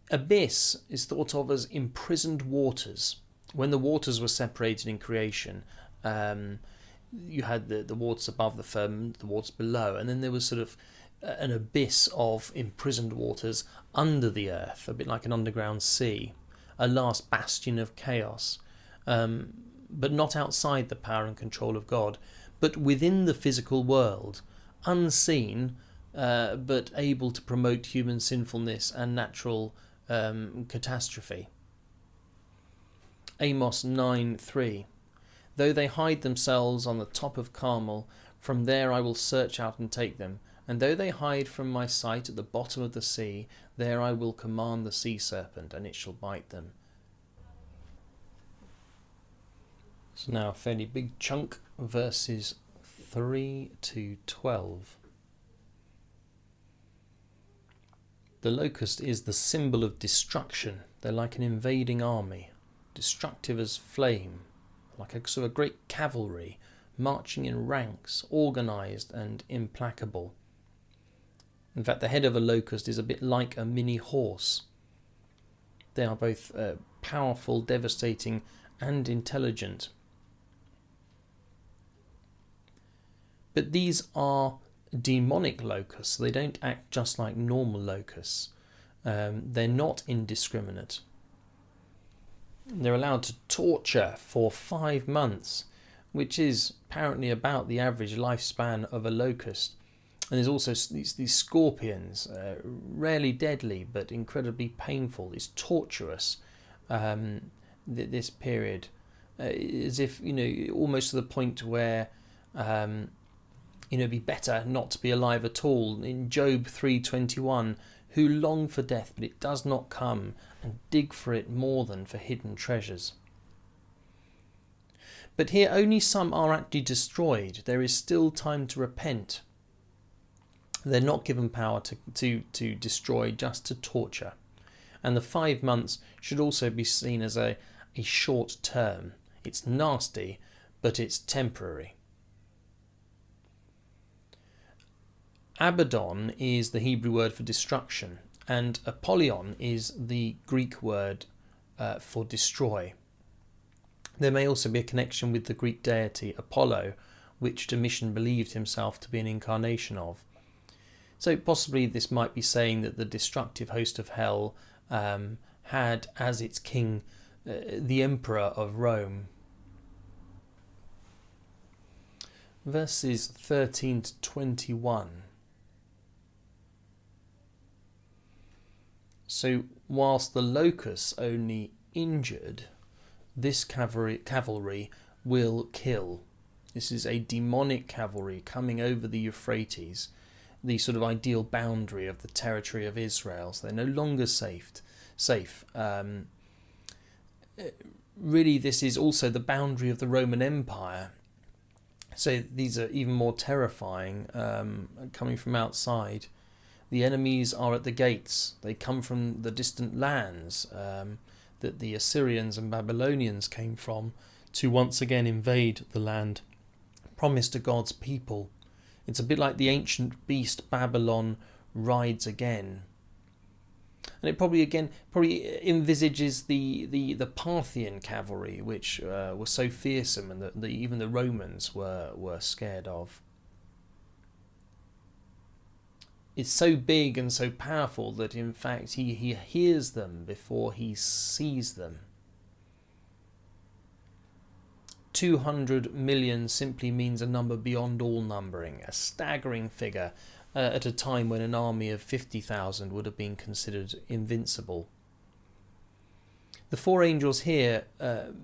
abyss is thought of as imprisoned waters. When the waters were separated in creation, you had the waters above the firmament, the waters below, and then there was sort of an abyss of imprisoned waters under the earth, a bit like an underground sea, a last bastion of chaos, but not outside the power and control of God, but within the physical world, unseen, but able to promote human sinfulness and natural catastrophe. Amos 9:3. Though they hide themselves on the top of Carmel, from there I will search out and take them. And though they hide from my sight at the bottom of the sea, there I will command the sea serpent, and it shall bite them. So now a fairly big chunk, verses 3 to 12. The locust is the symbol of destruction. They're like an invading army, destructive as flame, like a sort of great cavalry, marching in ranks, organised and implacable. In fact, the head of a locust is a bit like a mini horse. They are both powerful, devastating, and intelligent. But these are demonic locusts. They don't act just like normal locusts. They're not indiscriminate. They're allowed to torture for 5 months, which is apparently about the average lifespan of a locust. And there's also these scorpions, rarely deadly but incredibly painful. It's torturous, this period, as if, almost to the point where it'd be better not to be alive at all. In Job 3:21, who long for death, but it does not come, and dig for it more than for hidden treasures. But here only some are actually destroyed. There is still time to repent. They're not given power to destroy, just to torture. And the 5 months should also be seen as a short term. It's nasty, but it's temporary. Abaddon is the Hebrew word for destruction, and Apollyon is the Greek word for destroy. There may also be a connection with the Greek deity Apollo, which Domitian believed himself to be an incarnation of. So possibly this might be saying that the destructive host of hell had as its king the emperor of Rome. Verses 13 to 21. So whilst the locusts only injured, this cavalry will kill. This is a demonic cavalry coming over the Euphrates, the sort of ideal boundary of the territory of Israel. So they're no longer safe. Really, this is also the boundary of the Roman Empire. So these are even more terrifying, coming from outside. The enemies are at the gates. They come from the distant lands that the Assyrians and Babylonians came from to once again invade the land promised to God's people. It's a bit like the ancient beast Babylon rides again. And it probably envisages the Parthian cavalry, which were so fearsome and that even the Romans were scared of. It's so big and so powerful that in fact he hears them before he sees them. 200 million simply means a number beyond all numbering, a staggering figure at a time when an army of 50,000 would have been considered invincible. The 4 angels here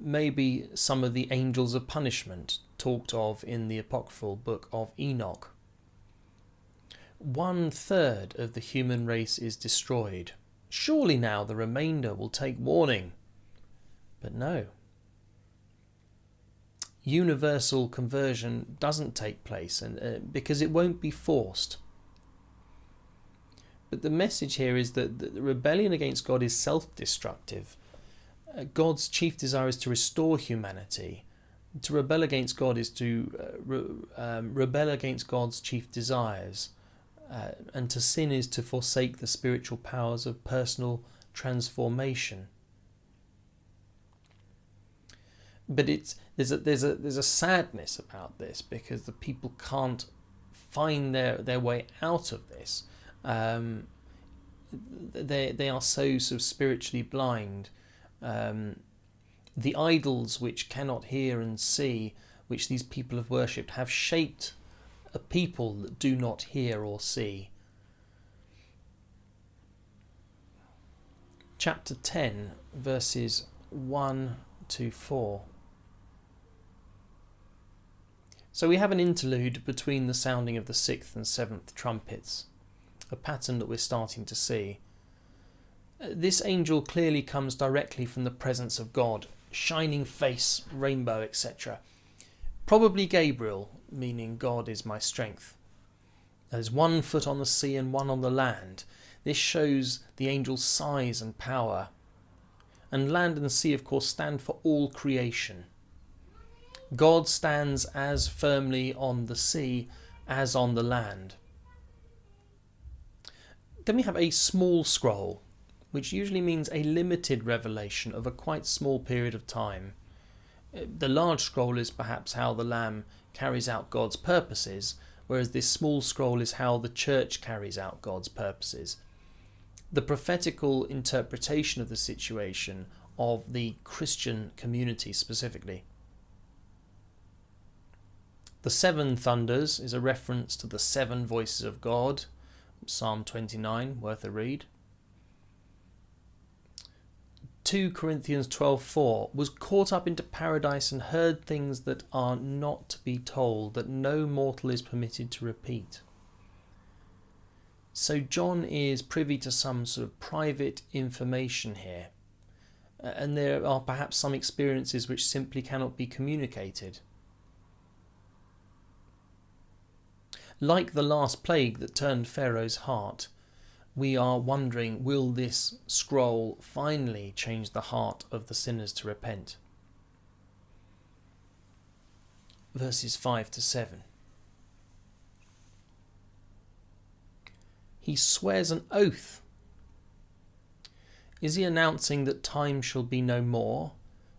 may be some of the angels of punishment talked of in the apocryphal book of Enoch. 1/3 of the human race is destroyed. Surely now the remainder will take warning. But no. Universal conversion doesn't take place, and because it won't be forced. But the message here is that the rebellion against God is self-destructive. God's chief desire is to restore humanity. To rebel against God is to rebel against God's chief desires. And to sin is to forsake the spiritual powers of personal transformation. But there's a sadness about this, because the people can't find their way out of this. They are so sort of spiritually blind. The idols which cannot hear and see, which these people have worshipped, have shaped a people that do not hear or see. Chapter 10, verses 1 to 4. So we have an interlude between the sounding of the 6th and 7th trumpets, a pattern that we're starting to see. This angel clearly comes directly from the presence of God, shining face, rainbow, etc. Probably Gabriel, meaning God is my strength. There's 1 foot on the sea and 1 on the land. This shows the angel's size and power. And land and sea, of course, stand for all creation. God stands as firmly on the sea as on the land. Then we have a small scroll, which usually means a limited revelation of a quite small period of time. The large scroll is perhaps how the Lamb carries out God's purposes, whereas this small scroll is how the church carries out God's purposes. The prophetical interpretation of the situation of the Christian community specifically. The 7 thunders is a reference to the 7 voices of God, Psalm 29, worth a read. 2 Corinthians 12:4 was caught up into paradise and heard things that are not to be told, that no mortal is permitted to repeat. So John is privy to some sort of private information here, and there are perhaps some experiences which simply cannot be communicated. Like the last plague that turned Pharaoh's heart, we are wondering, will this scroll finally change the heart of the sinners to repent? Verses 5 to 7. He swears an oath. Is he announcing that time shall be no more,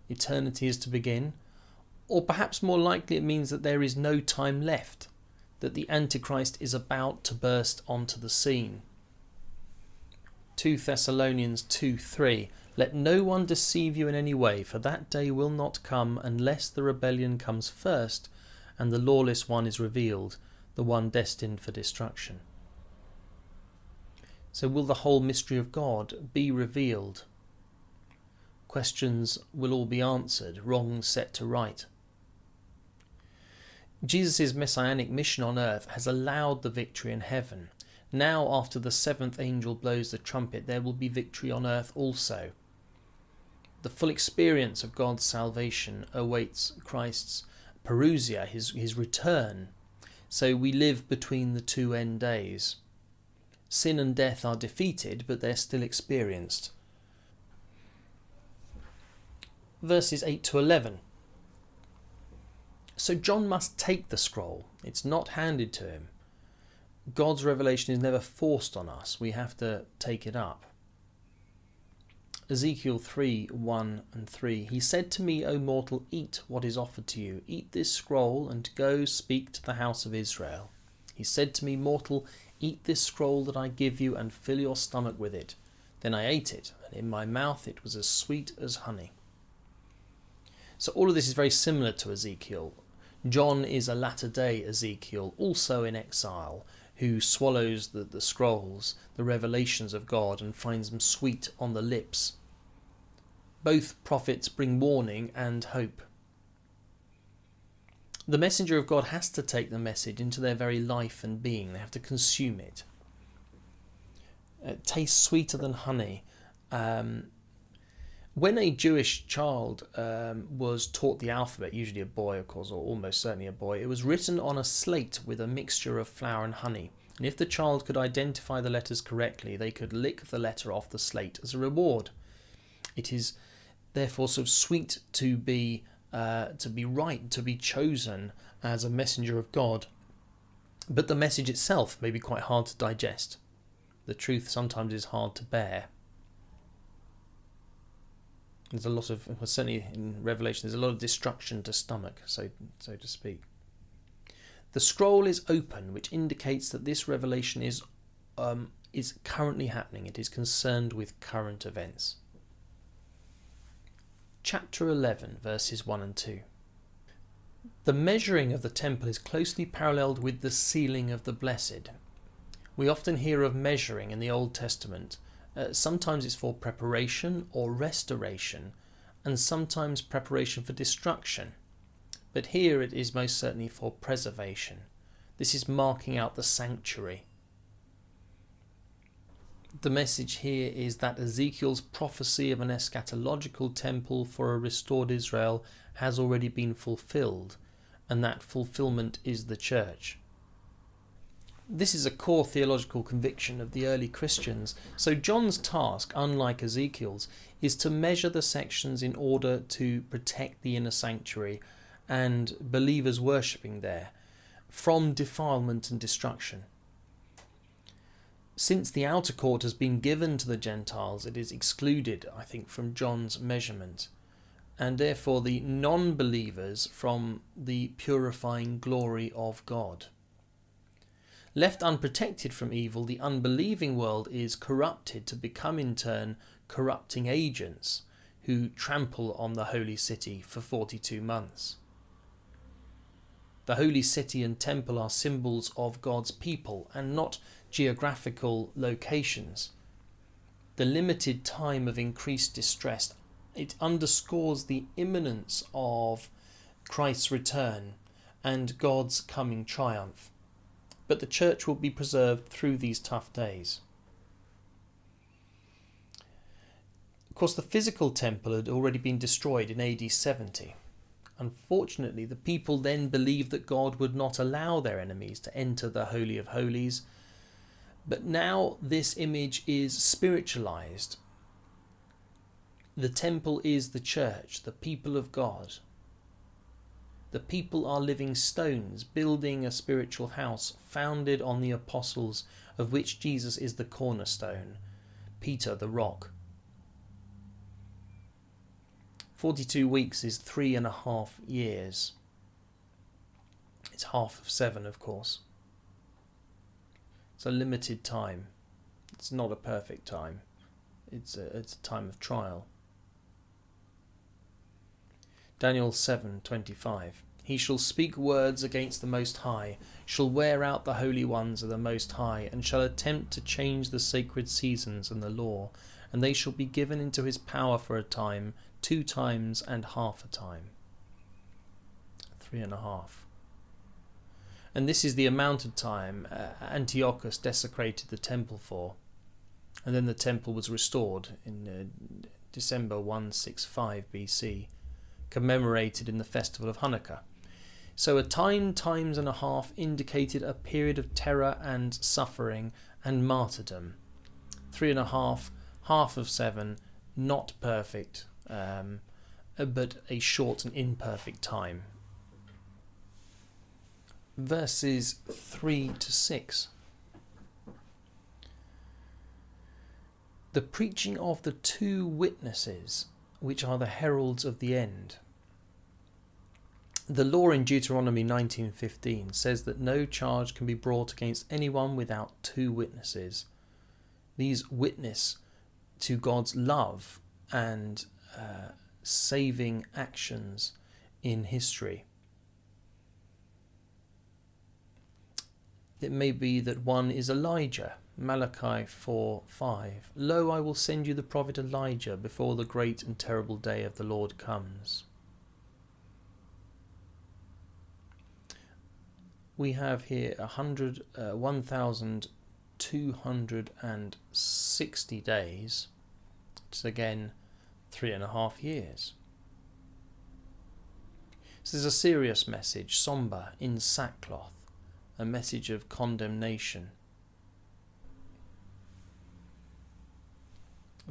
eternity is to begin? Or perhaps more likely it means that there is no time left, that the Antichrist is about to burst onto the scene. 2 Thessalonians 2:3. Let no one deceive you in any way, for that day will not come unless the rebellion comes first and the lawless one is revealed, the one destined for destruction. So will the whole mystery of God be revealed? Questions will all be answered, wrongs set to right. Jesus' Messianic mission on earth has allowed the victory in heaven. Now, after the 7th angel blows the trumpet, there will be victory on earth also. The full experience of God's salvation awaits Christ's parousia, his return. So we live between the 2 end days. Sin and death are defeated, but they're still experienced. Verses 8 to 11. So John must take the scroll. It's not handed to him. God's revelation is never forced on us. We have to take it up. Ezekiel 3:1 and 3. He said to me, O mortal, eat what is offered to you. Eat this scroll and go speak to the house of Israel. He said to me, mortal, eat this scroll that I give you and fill your stomach with it. Then I ate it, and in my mouth it was as sweet as honey. So all of this is very similar to Ezekiel. John is a latter-day Ezekiel, also in exile, who swallows the scrolls, the revelations of God, and finds them sweet on the lips. Both prophets bring warning and hope. The messenger of God has to take the message into their very life and being. They have to consume it. It tastes sweeter than honey. When a Jewish child was taught the alphabet, usually a boy, of course, or almost certainly a boy, it was written on a slate with a mixture of flour and honey. And if the child could identify the letters correctly, they could lick the letter off the slate as a reward. It is therefore so sweet to be right, to be chosen as a messenger of God. But the message itself may be quite hard to digest. The truth sometimes is hard to bear. There's a lot of, well, certainly in Revelation, there's a lot of destruction to stomach, so to speak. The scroll is open, which indicates that this revelation is currently happening. It is concerned with current events. Chapter 11, verses 1 and 2. The measuring of the temple is closely paralleled with the sealing of the blessed. We often hear of measuring in the Old Testament. Sometimes it's for preparation or restoration, and sometimes preparation for destruction. But here it is most certainly for preservation. This is marking out the sanctuary. The message here is that Ezekiel's prophecy of an eschatological temple for a restored Israel has already been fulfilled, and that fulfillment is the church. This is a core theological conviction of the early Christians. So John's task, unlike Ezekiel's, is to measure the sections in order to protect the inner sanctuary and believers worshipping there from defilement and destruction. Since the outer court has been given to the Gentiles, it is excluded, I think, from John's measurement, and therefore the non-believers from the purifying glory of God. Left unprotected from evil, the unbelieving world is corrupted to become in turn corrupting agents who trample on the holy city for 42 months. The holy city and temple are symbols of God's people and not geographical locations. The limited time of increased distress, it underscores the imminence of Christ's return and God's coming triumph. But the church will be preserved through these tough days. Of course, the physical temple had already been destroyed in AD 70. Unfortunately, the people then believed that God would not allow their enemies to enter the Holy of Holies. But now this image is spiritualized. The temple is the church, the people of God. The people are living stones, building a spiritual house founded on the apostles, of which Jesus is the cornerstone, Peter the rock. 42 weeks is 3.5 years. It's half of 7, of course. It's a limited time. It's not a perfect time. It's a time of trial. Daniel 7:25. He shall speak words against the Most High, shall wear out the holy ones of the Most High, and shall attempt to change the sacred seasons and the law, and they shall be given into his power for a time, 2 times and half a time. 3.5. And this is the amount of time Antiochus desecrated the temple for. And then the temple was restored in December 165 BC, commemorated in the festival of Hanukkah. So a times and a half indicated a period of terror and suffering and martyrdom. 3.5, half of 7, not perfect, but a short and imperfect time. Verses 3 to 6. The preaching of the 2 witnesses, which are the heralds of the end. The law in Deuteronomy 19:15 says that no charge can be brought against anyone without 2 witnesses. These witness to God's love and saving actions in history. It may be that one is Elijah, Malachi 4:5. Lo, I will send you the prophet Elijah before the great and terrible day of the Lord comes. we have here 1,260 days, which is again 3.5 years. This is a serious message, sombre, in sackcloth, a message of condemnation.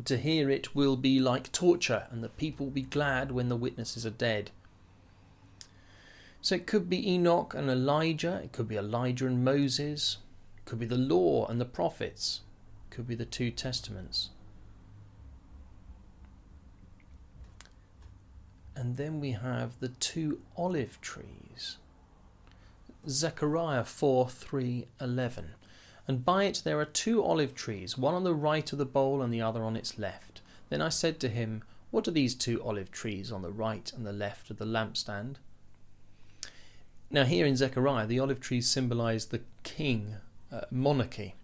To hear it will be like torture, and the people will be glad when the witnesses are dead. So it could be Enoch and Elijah, it could be Elijah and Moses, it could be the law and the prophets, it could be the two testaments. And then we have the two olive trees. Zechariah 4:3-11. And by it there are two olive trees, one on the right of the bowl and the other on its left. Then I said to him, what are these two olive trees on the right and the left of the lampstand? Now here in Zechariah, the olive trees symbolise the king, monarchy,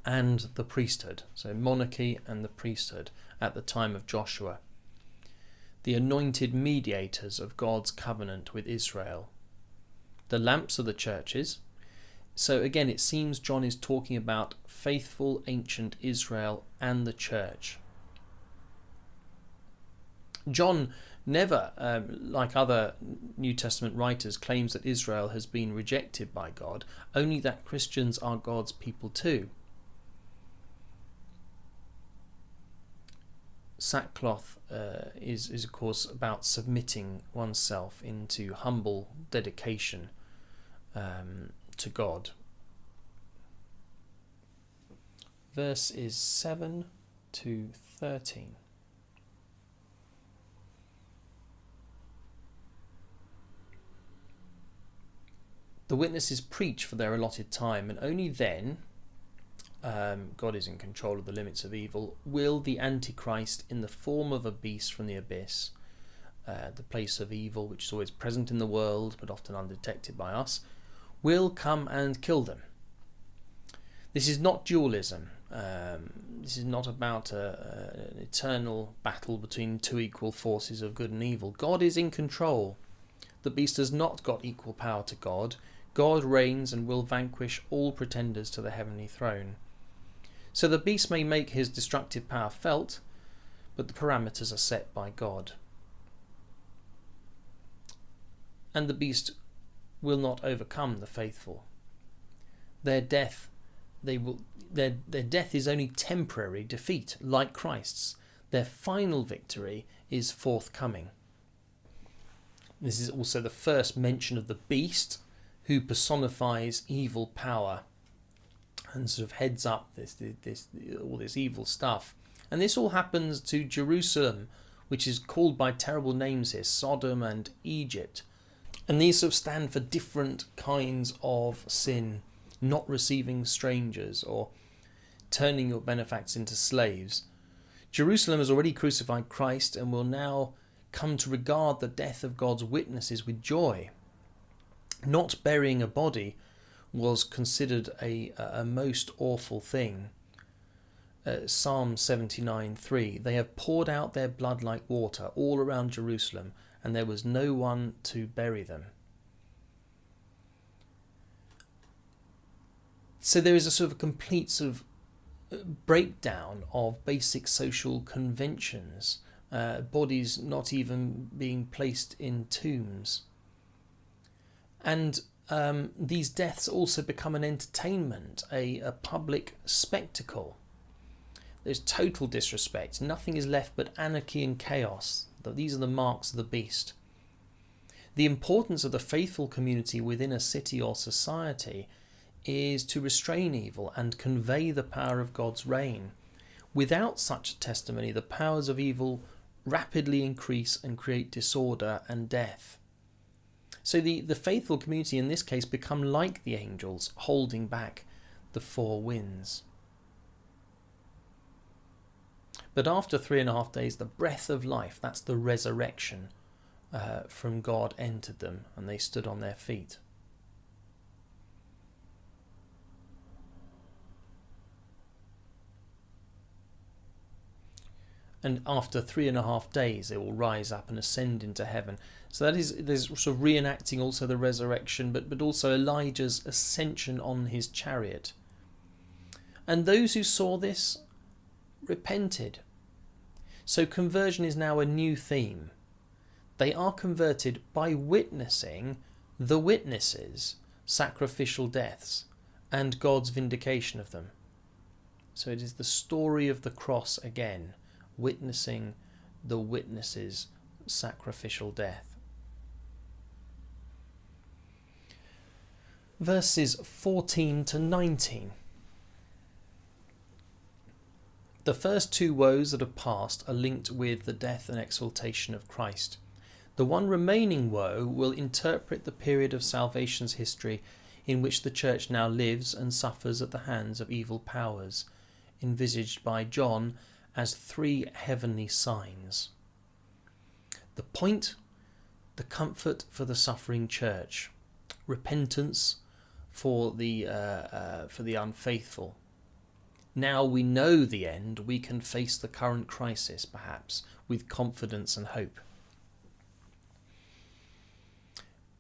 and the priesthood. So monarchy and the priesthood at the time of Joshua. The anointed mediators of God's covenant with Israel. The lamps are the churches. So again, it seems John is talking about faithful ancient Israel and the church. John never, like other New Testament writers, claims that Israel has been rejected by God, only that Christians are God's people too. Sackcloth is of course about submitting oneself into humble dedication to God. Verse is 7-13. The witnesses preach for their allotted time, and only then, God is in control of the limits of evil, will the Antichrist, in the form of a beast from the abyss, the place of evil which is always present in the world but often undetected by us, will come and kill them. This is not dualism. This is not about an eternal battle between two equal forces of good and evil. God is in control. The beast has not got equal power to God. God reigns and will vanquish all pretenders to the heavenly throne. So the beast may make his destructive power felt, but the parameters are set by God. And the beast will not overcome the faithful. Their death is only temporary defeat, like Christ's. Their final victory is forthcoming. This is also the first mention of the beast, who personifies evil power and sort of heads up all this evil stuff. And this all happens to Jerusalem, which is called by terrible names here, Sodom and Egypt. And these sort of stand for different kinds of sin, not receiving strangers or turning your benefactors into slaves. Jerusalem has already crucified Christ and will now come to regard the death of God's witnesses with joy. Not burying a body was considered a most awful thing. Psalm 79:3, they have poured out their blood like water all around Jerusalem, and there was no one to bury them. So there is a sort of complete sort of breakdown of basic social conventions, bodies not even being placed in tombs. And these deaths also become an entertainment, a public spectacle. There's total disrespect. Nothing is left but anarchy and chaos. These are the marks of the beast. The importance of the faithful community within a city or society is to restrain evil and convey the power of God's reign. Without such a testimony, the powers of evil rapidly increase and create disorder and death. So the faithful community in this case become like the angels holding back the four winds. But after 3.5 days, the breath of life, that's the resurrection from God, entered them, and they stood on their feet. And after 3.5 days, it will rise up and ascend into heaven. So there's sort of reenacting also the resurrection, but also Elijah's ascension on his chariot. And those who saw this repented. So conversion is now a new theme. They are converted by witnessing the witnesses' sacrificial deaths and God's vindication of them. So it is the story of the cross again, witnessing the witnesses' sacrificial death. Verses 14 to 19. The first two woes that have passed are linked with the death and exaltation of Christ. The one remaining woe will interpret the period of salvation's history in which the church now lives and suffers at the hands of evil powers, envisaged by John as 3 heavenly signs. The point, the comfort for the suffering church, repentance for the unfaithful. Now we know the end, we can face the current crisis, perhaps, with confidence and hope.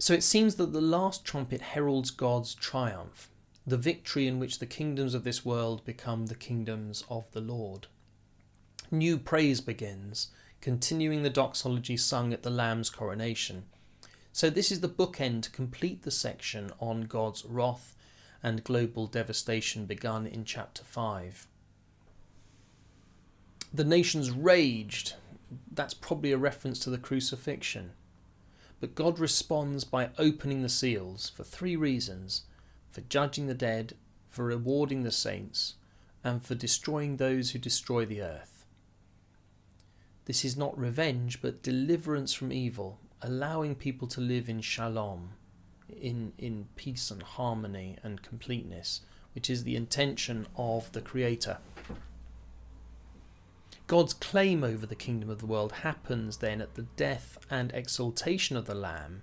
So it seems that the last trumpet heralds God's triumph, the victory in which the kingdoms of this world become the kingdoms of the Lord. New praise begins, continuing the doxology sung at the Lamb's coronation. So this is the bookend to complete the section on God's wrath and global devastation begun in chapter 5. The nations raged. That's probably a reference to the crucifixion. But God responds by opening the seals for 3 reasons: for judging the dead, for rewarding the saints, and for destroying those who destroy the earth. This is not revenge, but deliverance from evil, allowing people to live in shalom, in peace and harmony and completeness, which is the intention of the Creator. God's claim over the kingdom of the world happens then at the death and exaltation of the Lamb,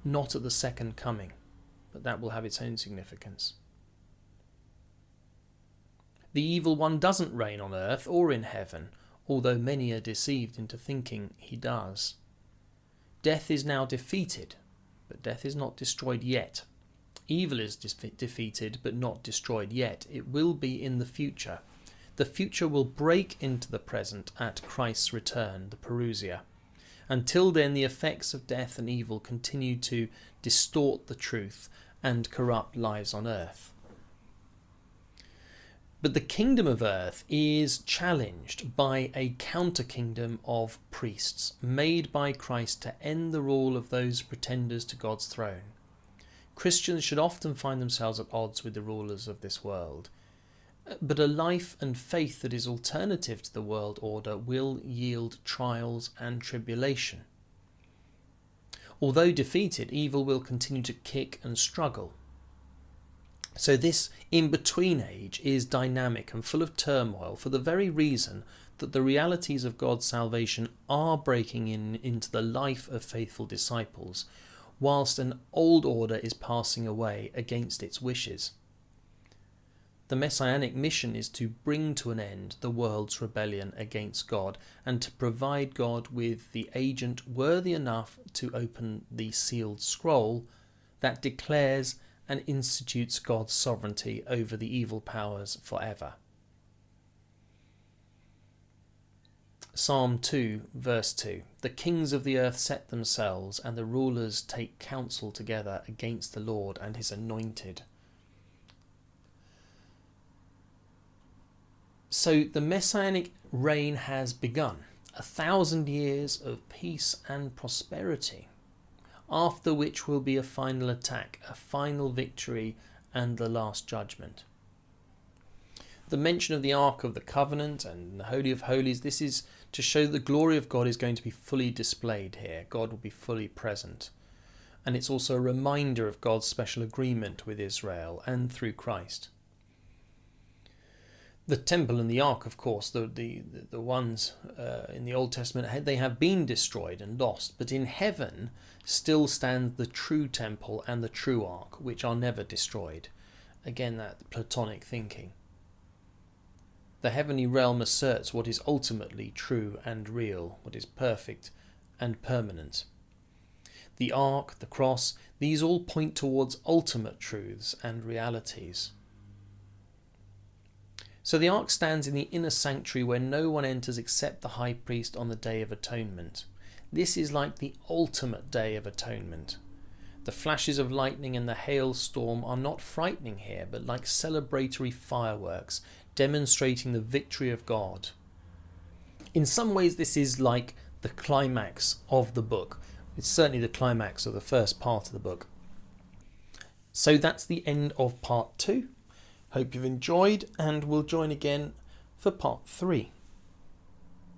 not at the second coming, but that will have its own significance. The evil one doesn't reign on earth or in heaven, although many are deceived into thinking he does. Death is now defeated, but death is not destroyed yet. Evil is defeated, but not destroyed yet. It will be in the future. The future will break into the present at Christ's return, the parousia. Until then, the effects of death and evil continue to distort the truth and corrupt lives on earth. But the kingdom of earth is challenged by a counter-kingdom of priests made by Christ to end the rule of those pretenders to God's throne. Christians should often find themselves at odds with the rulers of this world. But a life and faith that is alternative to the world order will yield trials and tribulation. Although defeated, evil will continue to kick and struggle. So this in-between age is dynamic and full of turmoil for the very reason that the realities of God's salvation are breaking into the life of faithful disciples, whilst an old order is passing away against its wishes. The Messianic mission is to bring to an end the world's rebellion against God and to provide God with the agent worthy enough to open the sealed scroll that declares and institutes God's sovereignty over the evil powers forever. Psalm 2, verse 2. The kings of the earth set themselves, and the rulers take counsel together against the Lord and his anointed. So the Messianic reign has begun, 1,000 years of peace and prosperity, after which will be a final attack, a final victory, and the last judgment. The mention of the Ark of the Covenant and the Holy of Holies, this is to show the glory of God is going to be fully displayed here. God will be fully present. And it's also a reminder of God's special agreement with Israel and through Christ. The temple and the ark, of course, the ones in the Old Testament, they have been destroyed and lost. But in heaven still stands the true temple and the true ark, which are never destroyed. Again, that Platonic thinking. The heavenly realm asserts what is ultimately true and real, what is perfect and permanent. The ark, the cross, these all point towards ultimate truths and realities. So the ark stands in the inner sanctuary where no one enters except the high priest on the Day of Atonement. This is like the ultimate Day of Atonement. The flashes of lightning and the hailstorm are not frightening here, but like celebratory fireworks, demonstrating the victory of God. In some ways, this is like the climax of the book. It's certainly the climax of the first part of the book. So that's the end of part 2. Hope you've enjoyed, and we'll join again for part 3.